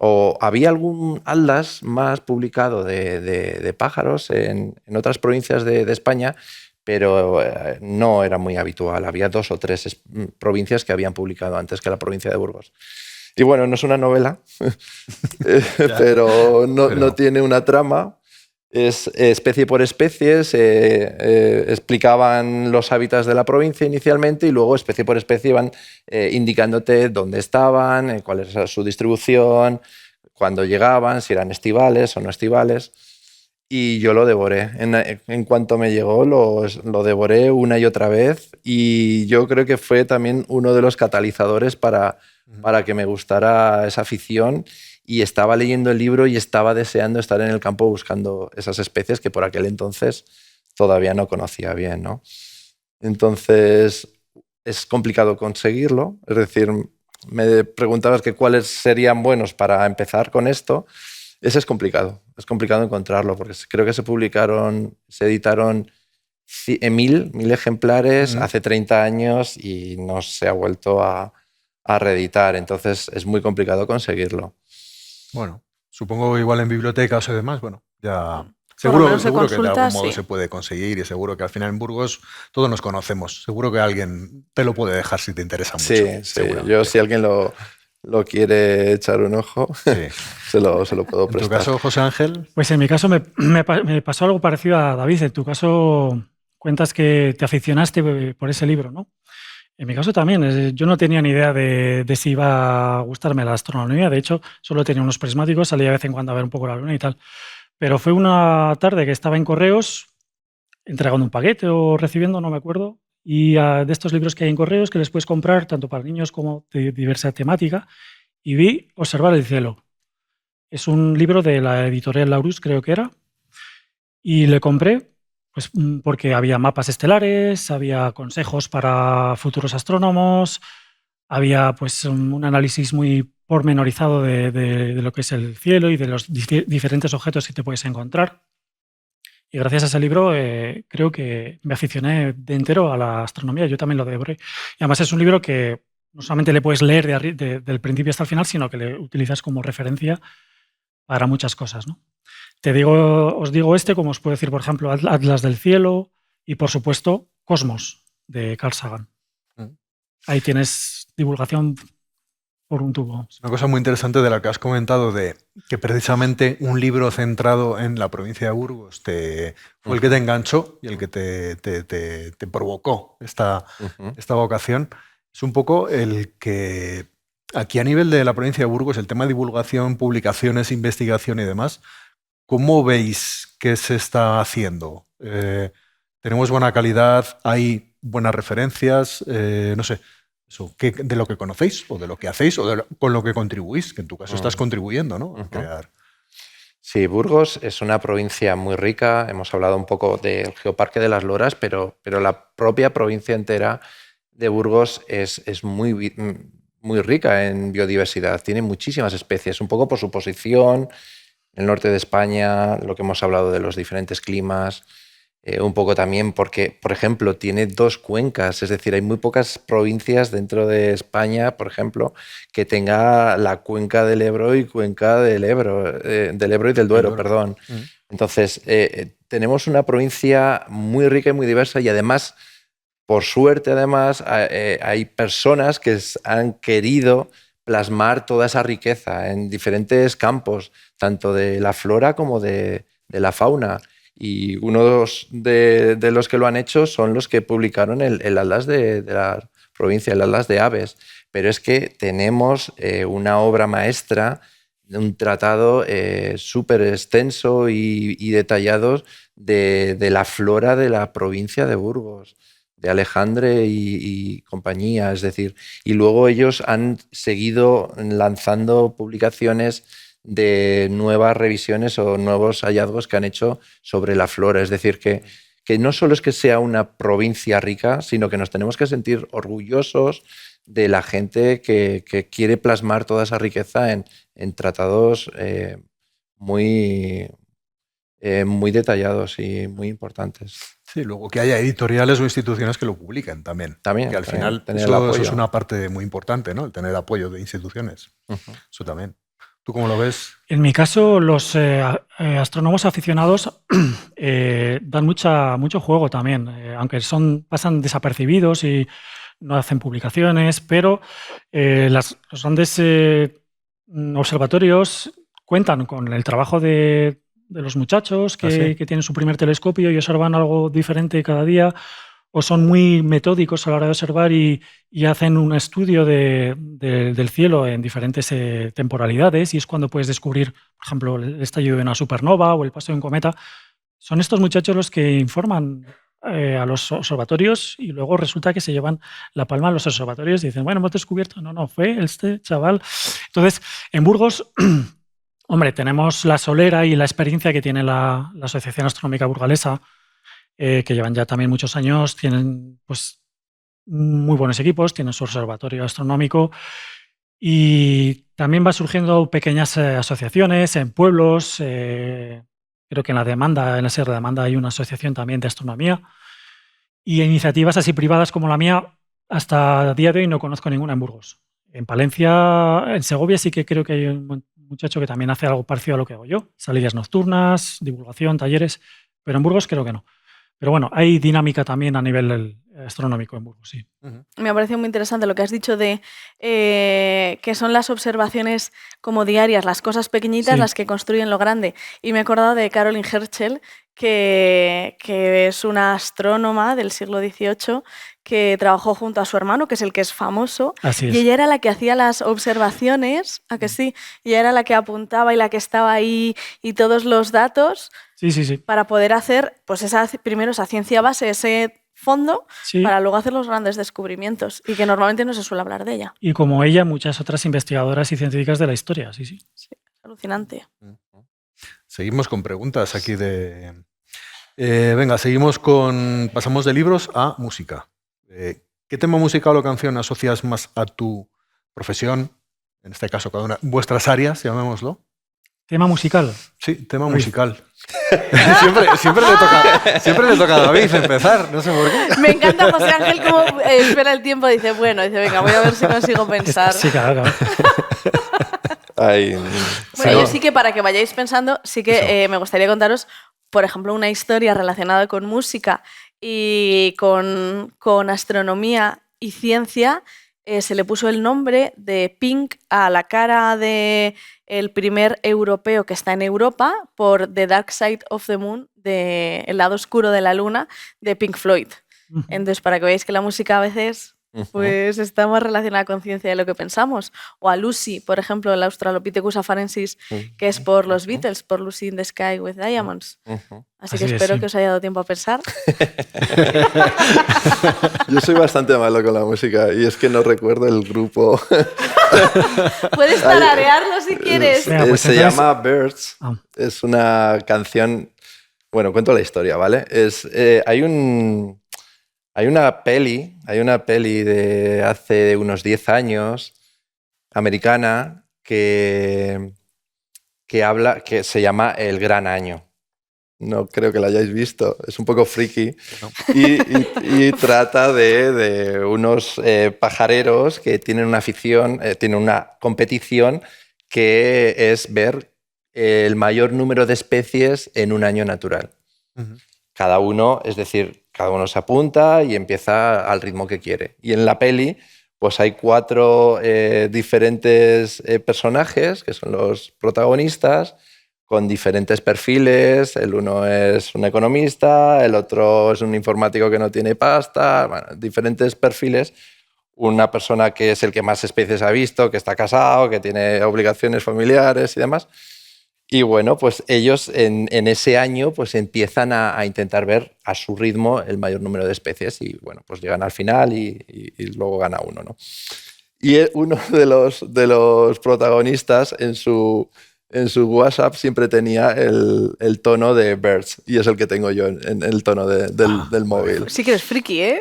O había algún atlas más publicado de pájaros en otras provincias de España, pero no era muy habitual. Había 2 o 3 provincias que habían publicado antes que la provincia de Burgos. Y bueno, no es una novela, pero no tiene una trama. Es especie por especie, se explicaban los hábitats de la provincia inicialmente y luego especie por especie iban indicándote dónde estaban, cuál era su distribución, cuándo llegaban, si eran estivales o no estivales. Y yo lo devoré. En cuanto me llegó, lo devoré una y otra vez y yo creo que fue también uno de los catalizadores para que me gustara esa afición. Y estaba leyendo el libro y estaba deseando estar en el campo buscando esas especies que por aquel entonces todavía no conocía bien, ¿no? Entonces, es complicado conseguirlo. Es decir, me preguntabas que cuáles serían buenos para empezar con esto. Ese es complicado encontrarlo, porque creo que se editaron 1000 ejemplares hace 30 años y no se ha vuelto a reeditar. Entonces, es muy complicado conseguirlo. Bueno, supongo que igual en bibliotecas o demás, bueno, ya Por lo seguro, menos de seguro que de consulta, algún modo sí. se puede conseguir y seguro que al final en Burgos todos nos conocemos. Seguro que alguien te lo puede dejar si te interesa mucho. Sí, sí. Seguramente. Yo si alguien lo quiere echar un ojo, Sí. se lo puedo En tu prestar. caso, José Ángel, Pues en mi caso me pasó algo parecido a David. En tu caso cuentas que te aficionaste por ese libro, ¿no? En mi caso también. Yo no tenía ni idea de si iba a gustarme la astronomía. De hecho, solo tenía unos prismáticos, salía de vez en cuando a ver un poco la luna y tal. Pero fue una tarde que estaba en correos, entregando un paquete o recibiendo, no me acuerdo, y de estos libros que hay en correos que les puedes comprar tanto para niños como de diversa temática, y vi Observar el cielo. Es un libro de la editorial Laurus, creo que era, y le compré pues, porque había mapas estelares, había consejos para futuros astrónomos, había pues, un análisis muy pormenorizado de lo que es el cielo y de los diferentes objetos que te puedes encontrar. Y gracias a ese libro creo que me aficioné de entero a la astronomía. Yo también lo devoré. Y además es un libro que no solamente le puedes leer del principio hasta el final, sino que le utilizas como referencia para muchas cosas, ¿no? Os digo como os puedo decir, por ejemplo, Atlas del Cielo y, por supuesto, Cosmos, de Carl Sagan. Ahí tienes divulgación por un tubo. una cosa muy interesante de la que has comentado, de que precisamente un libro centrado en la provincia de Burgos fue el que te enganchó y el que te provocó esta vocación, es un poco el que aquí a nivel de la provincia de Burgos, el tema de divulgación, publicaciones, investigación y demás, ¿cómo veis que se está haciendo? ¿Tenemos buena calidad? ¿Hay buenas referencias? No sé. Eso, de lo que conocéis o de lo que hacéis o con lo que contribuís, que en tu caso estás contribuyendo, ¿no? A crear. Sí, Burgos es una provincia muy rica. Hemos hablado un poco del Geoparque de las Loras, pero la propia provincia entera de Burgos es muy, muy rica en biodiversidad. Tiene muchísimas especies, un poco por su posición, el norte de España, lo que hemos hablado de los diferentes climas. Un poco también porque, por ejemplo, tiene 2 cuencas, es decir, hay muy pocas provincias dentro de España, por ejemplo, que tenga la cuenca del Ebro y cuenca del Ebro y del Duero, perdón. Entonces, tenemos una provincia muy rica y muy diversa y además, por suerte, hay personas que han querido plasmar toda esa riqueza en diferentes campos, tanto de la flora como de la fauna. Y uno de los que lo han hecho son los que publicaron el Atlas de la provincia, el Atlas de Aves. Pero es que tenemos una obra maestra, un tratado súper extenso y detallado de la flora de la provincia de Burgos, de Alejandre y compañía. Es decir, y luego ellos han seguido lanzando publicaciones de nuevas revisiones o nuevos hallazgos que han hecho sobre la flora. Es decir, que no solo es que sea una provincia rica, sino que nos tenemos que sentir orgullosos de la gente que quiere plasmar toda esa riqueza en tratados muy detallados y muy importantes. Sí, luego que haya editoriales o instituciones que lo publiquen también. Que al final eso es una parte muy importante, ¿no? El tener apoyo de instituciones. Eso también. ¿Tú cómo lo ves? En mi caso, los astrónomos aficionados dan mucho juego también, aunque pasan desapercibidos y no hacen publicaciones, pero los grandes observatorios cuentan con el trabajo de de los muchachos que, ¿Ah, sí? que tienen su primer telescopio y observan algo diferente cada día, o son muy metódicos a la hora de observar y hacen un estudio del cielo en diferentes temporalidades, y es cuando puedes descubrir, por ejemplo, el estallido de una supernova o el paso de un cometa. Son estos muchachos los que informan a los observatorios, y luego resulta que se llevan la palma a los observatorios y dicen, bueno, hemos descubierto, no, fue este chaval. Entonces, en Burgos, hombre, tenemos la solera y la experiencia que tiene la Asociación Astronómica Burgalesa, que llevan ya también muchos años, tienen pues muy buenos equipos, tienen su observatorio astronómico, y también va surgiendo pequeñas asociaciones en pueblos. Creo que en la Sierra de Demanda hay una asociación también de astronomía, y iniciativas así privadas como la mía, hasta el día de hoy no conozco ninguna en Burgos. En Palencia, en Segovia sí que creo que hay un muchacho que también hace algo parecido a lo que hago yo, salidas nocturnas, divulgación, talleres, pero en Burgos creo que no. Pero bueno, hay dinámica también a nivel astronómico en Burgos, sí. Me ha parecido muy interesante lo que has dicho de que son las observaciones como diarias, las cosas pequeñitas, Sí. las que construyen lo grande. Y me he acordado de Caroline Herschel, que es una astrónoma del siglo XVIII que trabajó junto a su hermano, que es el que es famoso, Así es. y ella era la que hacía las observaciones, ¿a que sí? Y ella era la que apuntaba y la que estaba ahí y todos los datos Sí. para poder hacer, pues primero esa ciencia base, ese fondo, Sí. para luego hacer los grandes descubrimientos, y que normalmente no se suele hablar de ella. Y como ella, muchas otras investigadoras y científicas de la historia, sí. Sí, alucinante. Seguimos con preguntas aquí de... venga, pasamos de libros a música. ¿Qué tema musical o canción asocias más a tu profesión? En este caso, cada una, vuestras áreas, llamémoslo. Tema musical. Sí, tema Uy. musical. siempre le toca a David empezar, no sé por qué. Me encanta José Ángel cómo espera el tiempo, dice, venga, voy a ver si consigo pensar. Sí, claro. Ay, Bueno, yo sí que para que vayáis pensando, sí que me gustaría contaros, por ejemplo, una historia relacionada con música y con astronomía y ciencia. Se le puso el nombre de Pink a la cara del primer europeo que está en Europa por The Dark Side of the Moon, El lado oscuro de la luna, de Pink Floyd. Entonces, para que veáis que la música a veces pues está más relacionada con ciencia de lo que pensamos. O a Lucy, por ejemplo, el Australopithecus afarensis, que es por los Beatles, por Lucy in the Sky with Diamonds. Así que es, espero sí. que os haya dado tiempo a pensar. Yo soy bastante malo con la música y es que no recuerdo el grupo. Puedes tararearlo si quieres. Venga, pues Se entonces- llama Birds. Ah. Es una canción. Bueno, cuento la historia, ¿vale? Hay una peli de hace unos 10 años, americana, que se llama El Gran Año. No creo que la hayáis visto, es un poco friki. No. Y trata de unos pajareros que tienen una afición, tienen una competición que es ver el mayor número de especies en un año natural. Cada uno, es decir, cada uno se apunta y empieza al ritmo que quiere. Y en la peli, pues hay 4 diferentes personajes, que son los protagonistas, con diferentes perfiles. El uno es un economista, el otro es un informático que no tiene pasta, bueno, diferentes perfiles. Una persona que es el que más especies ha visto, que está casado, que tiene obligaciones familiares y demás. Y bueno, pues ellos en ese año pues empiezan a intentar ver a su ritmo el mayor número de especies y bueno, pues llegan al final y luego gana uno, ¿no? Y uno de los protagonistas en su WhatsApp siempre tenía el tono de Birds y es el que tengo yo en el tono del móvil. Sí que eres friki, ¿eh?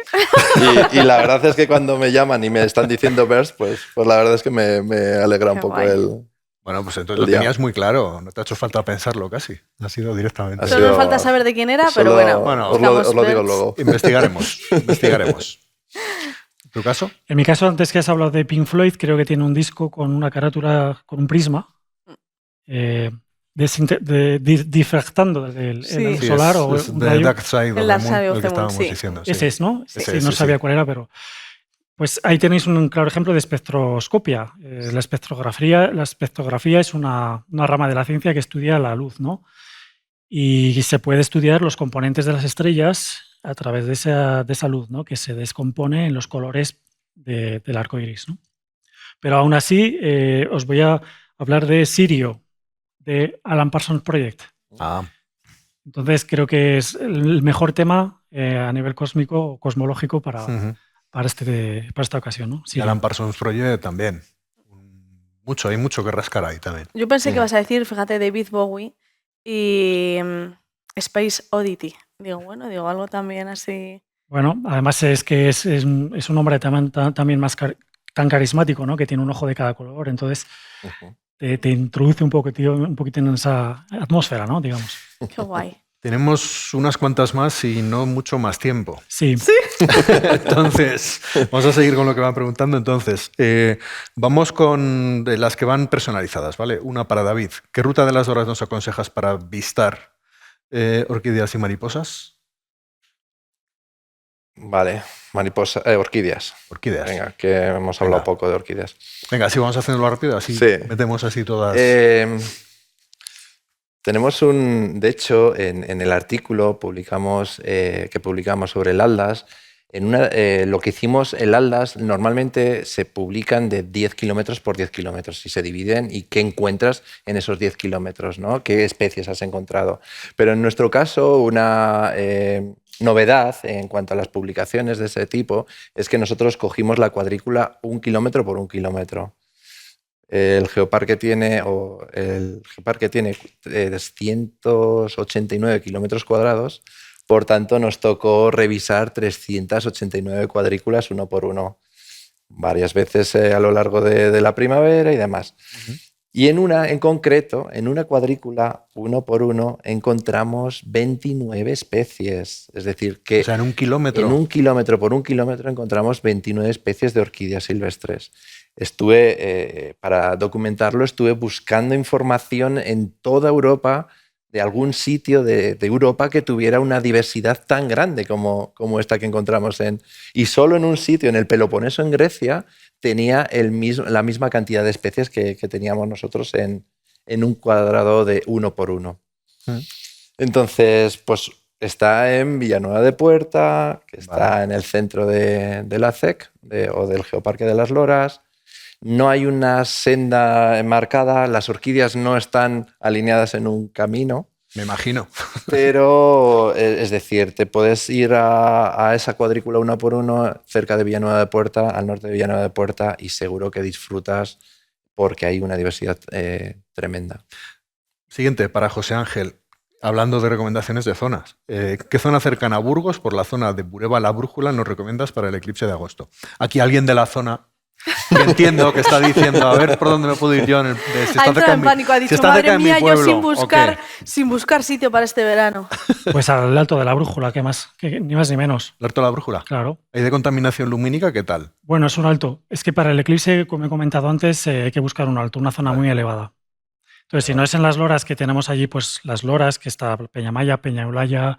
Y la verdad es que cuando me llaman y me están diciendo Birds, pues la verdad es que me alegra un Qué poco guay. Bueno, pues entonces El lo día. tenías muy claro, no te ha hecho falta pensarlo casi, ha sido directamente. Ha Solo sido- nos falta saber de quién era, Solo- pero bueno, os lo buscamos digo Birds. luego. Investigaremos. ¿Tu caso? En mi caso, antes que has hablado de Pink Floyd, creo que tiene un disco con una carátula, con un prisma, difractando el Sí. solar o es un The rayo. Dark Side of El the Dark Moon, Side of el the que Moon, estábamos sí. diciendo. sí. Ese es, ¿no? Ese Sí, es, no sí, sabía sí. cuál era, pero... Pues ahí tenéis un claro ejemplo de espectroscopia. La espectrografía es una rama de la ciencia que estudia la luz, ¿no? y se puede estudiar los componentes de las estrellas a través de esa luz, ¿no? Que se descompone en los colores del arco iris, ¿no? Pero aún así, os voy a hablar de Sirio, de Alan Parsons Project. Entonces, creo que es el mejor tema a nivel cósmico o cosmológico para esta ocasión, ¿no? Y Alan Parsons Project también. Hay mucho que rascar ahí también. Yo pensé que ibas a decir, fíjate, David Bowie y Space Oddity. Digo, algo también así. Bueno, además es que es un hombre también tan carismático, ¿no? Que tiene un ojo de cada color, entonces te introduce un poquito en esa atmósfera, ¿no? Digamos. Qué guay. Tenemos unas cuantas más y no mucho más tiempo. Sí. Entonces, vamos a seguir con lo que van preguntando. Entonces, vamos con las que van personalizadas, ¿vale? Una para David. ¿Qué ruta de las horas nos aconsejas para avistar orquídeas y mariposas? Vale, orquídeas. Orquídeas. Venga, que hemos hablado poco de orquídeas. Venga, sí, vamos haciéndolo rápido, así metemos así todas. Tenemos de hecho, en el artículo que publicamos sobre el Atlas, lo que hicimos, el Atlas normalmente se publican de 10 kilómetros por 10 kilómetros y se dividen y qué encuentras en esos 10 kilómetros, ¿no? ¿Qué especies has encontrado? Pero en nuestro caso, una novedad en cuanto a las publicaciones de ese tipo es que nosotros cogimos la cuadrícula 1 kilómetro por 1 kilómetro. El geoparque tiene 389 kilómetros cuadrados, por tanto nos tocó revisar 389 cuadrículas uno por uno, varias veces a lo largo de la primavera y demás. Y en concreto, en una cuadrícula uno por uno, encontramos 29 especies. Es decir, que o sea, en 1 kilómetro. En 1 kilómetro por 1 kilómetro encontramos 29 especies de orquídeas silvestres. Para documentarlo, estuve buscando información en toda Europa, de algún sitio de Europa que tuviera una diversidad tan grande como esta que encontramos y solo en un sitio, en el Peloponeso, en Grecia, tenía la misma cantidad de especies que teníamos nosotros en un cuadrado de 1 por 1. Entonces, pues está en Villanueva de Puerta, que está en el centro de la CEC o del Geoparque de las Loras. No hay una senda marcada, las orquídeas no están alineadas en un camino. Me imagino. Pero, es decir, te puedes ir a esa cuadrícula 1 por 1 cerca de Villanueva de Puerta, al norte de Villanueva de Puerta, y seguro que disfrutas porque hay una diversidad tremenda. Siguiente, para José Ángel. Hablando de recomendaciones de zonas. ¿Qué zona cercana a Burgos, por la zona de Bureba la Brújula, nos recomiendas para el eclipse de agosto? Aquí alguien de la zona... que entiendo que está diciendo, a ver por dónde me puedo ir yo. Si ha entrado en pánico, ha dicho, madre mía, yo sin buscar sitio para este verano. Pues al Alto de la Brújula, ni más ni menos. ¿El Alto de la Brújula? Claro. ¿Hay de contaminación lumínica? ¿Qué tal? Bueno, es un alto. Es que para el eclipse, como he comentado antes, hay que buscar un alto, una zona muy elevada. Entonces, si no es en las Loras que tenemos allí, pues las Loras, que está Peñamaya, Peña Eulaya,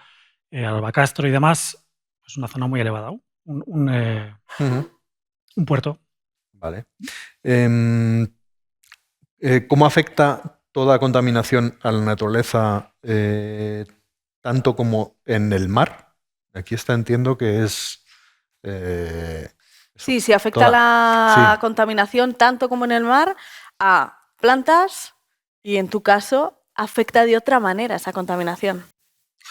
Albacastro y demás, pues una zona muy elevada. Un puerto. Vale. ¿Cómo afecta toda contaminación a la naturaleza tanto como en el mar? Aquí entiendo que es... sí, afecta la contaminación tanto como en el mar a plantas y en tu caso afecta de otra manera esa contaminación.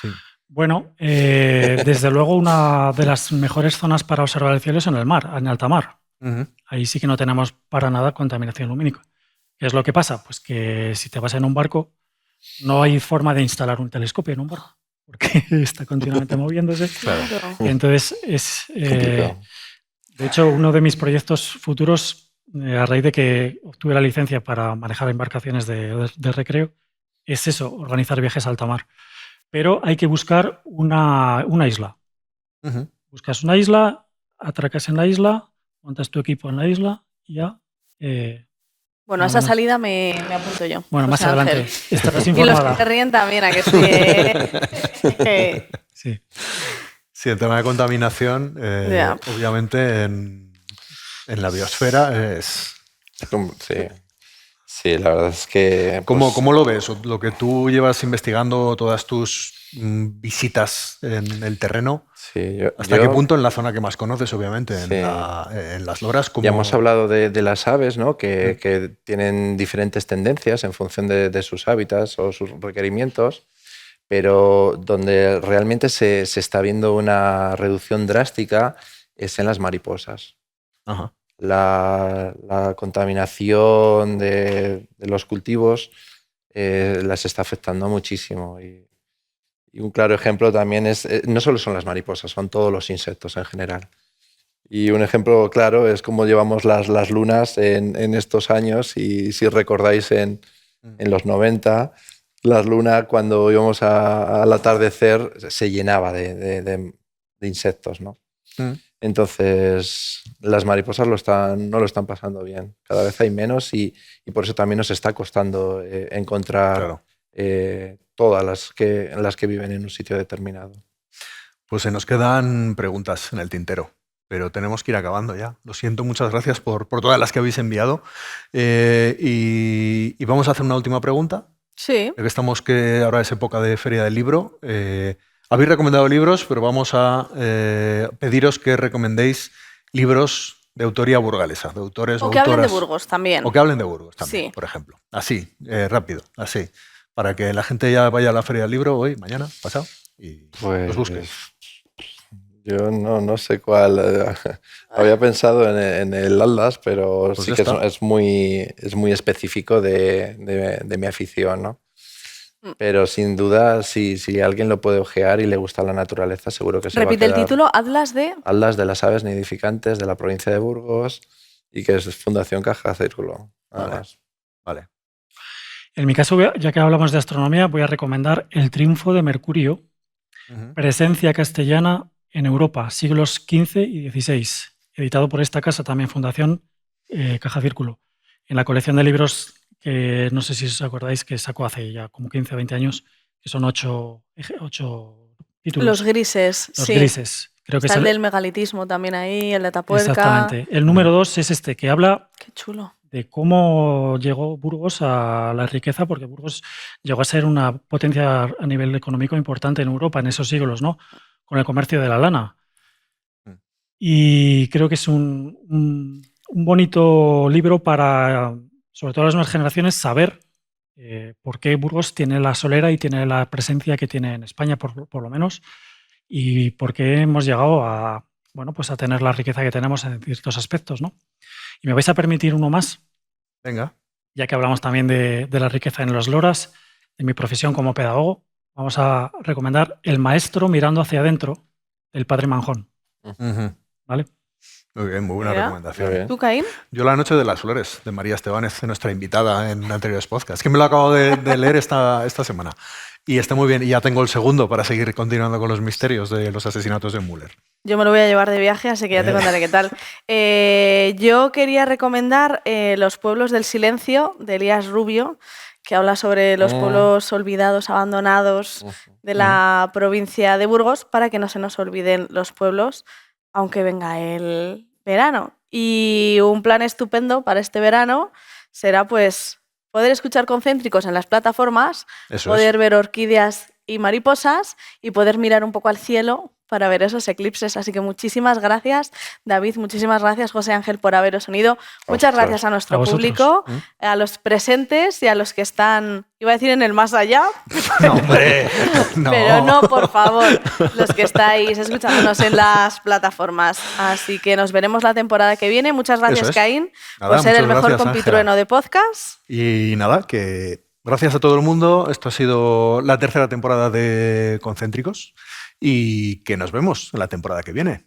Sí. Bueno, desde luego una de las mejores zonas para observar el cielo es en el mar, en alta mar. Ahí sí que no tenemos para nada contaminación lumínica. ¿Qué es lo que pasa? Pues que si te vas en un barco, no hay forma de instalar un telescopio en un barco, porque está continuamente moviéndose. Claro. Entonces, de hecho, uno de mis proyectos futuros, a raíz de que obtuve la licencia para manejar embarcaciones de recreo, es eso, organizar viajes a alta mar. Pero hay que buscar una isla. Buscas una isla, atracas en la isla, montas tu equipo en la isla y ya... bueno, a esa salida me apunto yo. Bueno, más adelante estarás Y informada. los que te ríen también, a que sí. Sí, el tema de contaminación, obviamente en la biosfera es... Sí, la verdad es que... ¿Cómo lo ves? O lo que tú llevas investigando, todas tus visitas en el terreno, Sí, ¿hasta qué punto en la zona que más conoces, obviamente, Sí. en las loras? Ya hemos hablado de las aves, ¿no? Que tienen diferentes tendencias en función de sus hábitats o sus requerimientos, pero donde realmente se está viendo una reducción drástica es en las mariposas. Ajá. La contaminación de los cultivos las está afectando muchísimo. Y un claro ejemplo también es, no solo son las mariposas, son todos los insectos en general. Y un ejemplo claro es cómo llevamos las lunas en estos años. Y si recordáis en los 90, las lunas cuando íbamos al atardecer se llenaba de insectos, ¿no? Entonces, las mariposas no lo están pasando bien. Cada vez hay menos y por eso también nos está costando encontrar todas las que viven en un sitio determinado. Pues se nos quedan preguntas en el tintero, pero tenemos que ir acabando ya. Lo siento, muchas gracias por todas las que habéis enviado. Y vamos a hacer una última pregunta. Sí. Ya que ahora es época de Feria del Libro. Habéis recomendado libros, pero vamos a pediros que recomendéis libros de autoría burgalesa, de autores O o que hablen de autoras. Burgos también. O que hablen de Burgos también, Sí. por ejemplo. Así, rápido, así. Para que la gente ya vaya a la Feria del Libro hoy, mañana, pasado, y Pues, los busque. Yo no sé cuál. Había pensado en el Atlas, pero Pues sí ya que está. es muy específico de mi afición, ¿no? Pero sin duda, si alguien lo puede ojear y le gusta la naturaleza, seguro que se va a Repite el quedar. título, Atlas de... Atlas de las aves nidificantes de la provincia de Burgos y que es Fundación Caja Círculo. Nada Vale. más. Vale. En mi caso, ya que hablamos de astronomía, voy a recomendar El triunfo de Mercurio, presencia castellana en Europa, siglos XV y XVI, editado por esta casa, también Fundación Caja Círculo, en la colección de libros que no sé si os acordáis que sacó hace ya como 15 o 20 años, que son 8 títulos. Los grises, Los sí. grises. Creo que Está es el del megalitismo también ahí, el de Atapuerca. Exactamente. El número 2 es este, que habla Qué chulo. de cómo llegó Burgos a la riqueza, porque Burgos llegó a ser una potencia a nivel económico importante en Europa en esos siglos, ¿no? Con el comercio de la lana. Y creo que es un bonito libro para, sobre todo las nuevas generaciones, saber por qué Burgos tiene la solera y tiene la presencia que tiene en España, por lo menos, y por qué hemos llegado a, bueno, pues a tener la riqueza que tenemos en ciertos aspectos, ¿no? Y me vais a permitir uno más, Venga. ya que hablamos también de la riqueza en los loras, de mi profesión como pedagogo. Vamos a recomendar El maestro mirando hacia adentro, del padre Manjón. ¿Vale? Muy bien, muy buena Mira. recomendación. Muy bien. ¿Tú, Caín? Yo La noche de las flores, de María Estebanez, nuestra invitada en anteriores podcasts. Que me lo acabo de leer esta semana. Y está muy bien. Y ya tengo el segundo para seguir continuando con los misterios de los asesinatos de Müller. Yo me lo voy a llevar de viaje, así que ya te contaré qué tal. Yo quería recomendar Los pueblos del silencio, de Elías Rubio, que habla sobre los pueblos olvidados, abandonados de la provincia de Burgos, para que no se nos olviden los pueblos, aunque venga el verano. Y un plan estupendo para este verano será pues poder escuchar concéntricos en las plataformas, Eso poder ver orquídeas y mariposas y poder mirar un poco al cielo para ver esos eclipses. Así que muchísimas gracias, David, muchísimas gracias, José Ángel, por haberos unido. Muchas gracias a nuestro público, a los presentes y a los que están, iba a decir en el más allá, No, hombre, no. pero no, por favor, los que estáis escuchándonos en las plataformas. Así que nos veremos la temporada que viene. Muchas gracias, Eso es. Caín, Nada, por ser el muchas mejor gracias, compitrueno de podcast. Y nada, que gracias a todo el mundo. Esto ha sido la tercera temporada de Concéntricos y que nos vemos en la temporada que viene.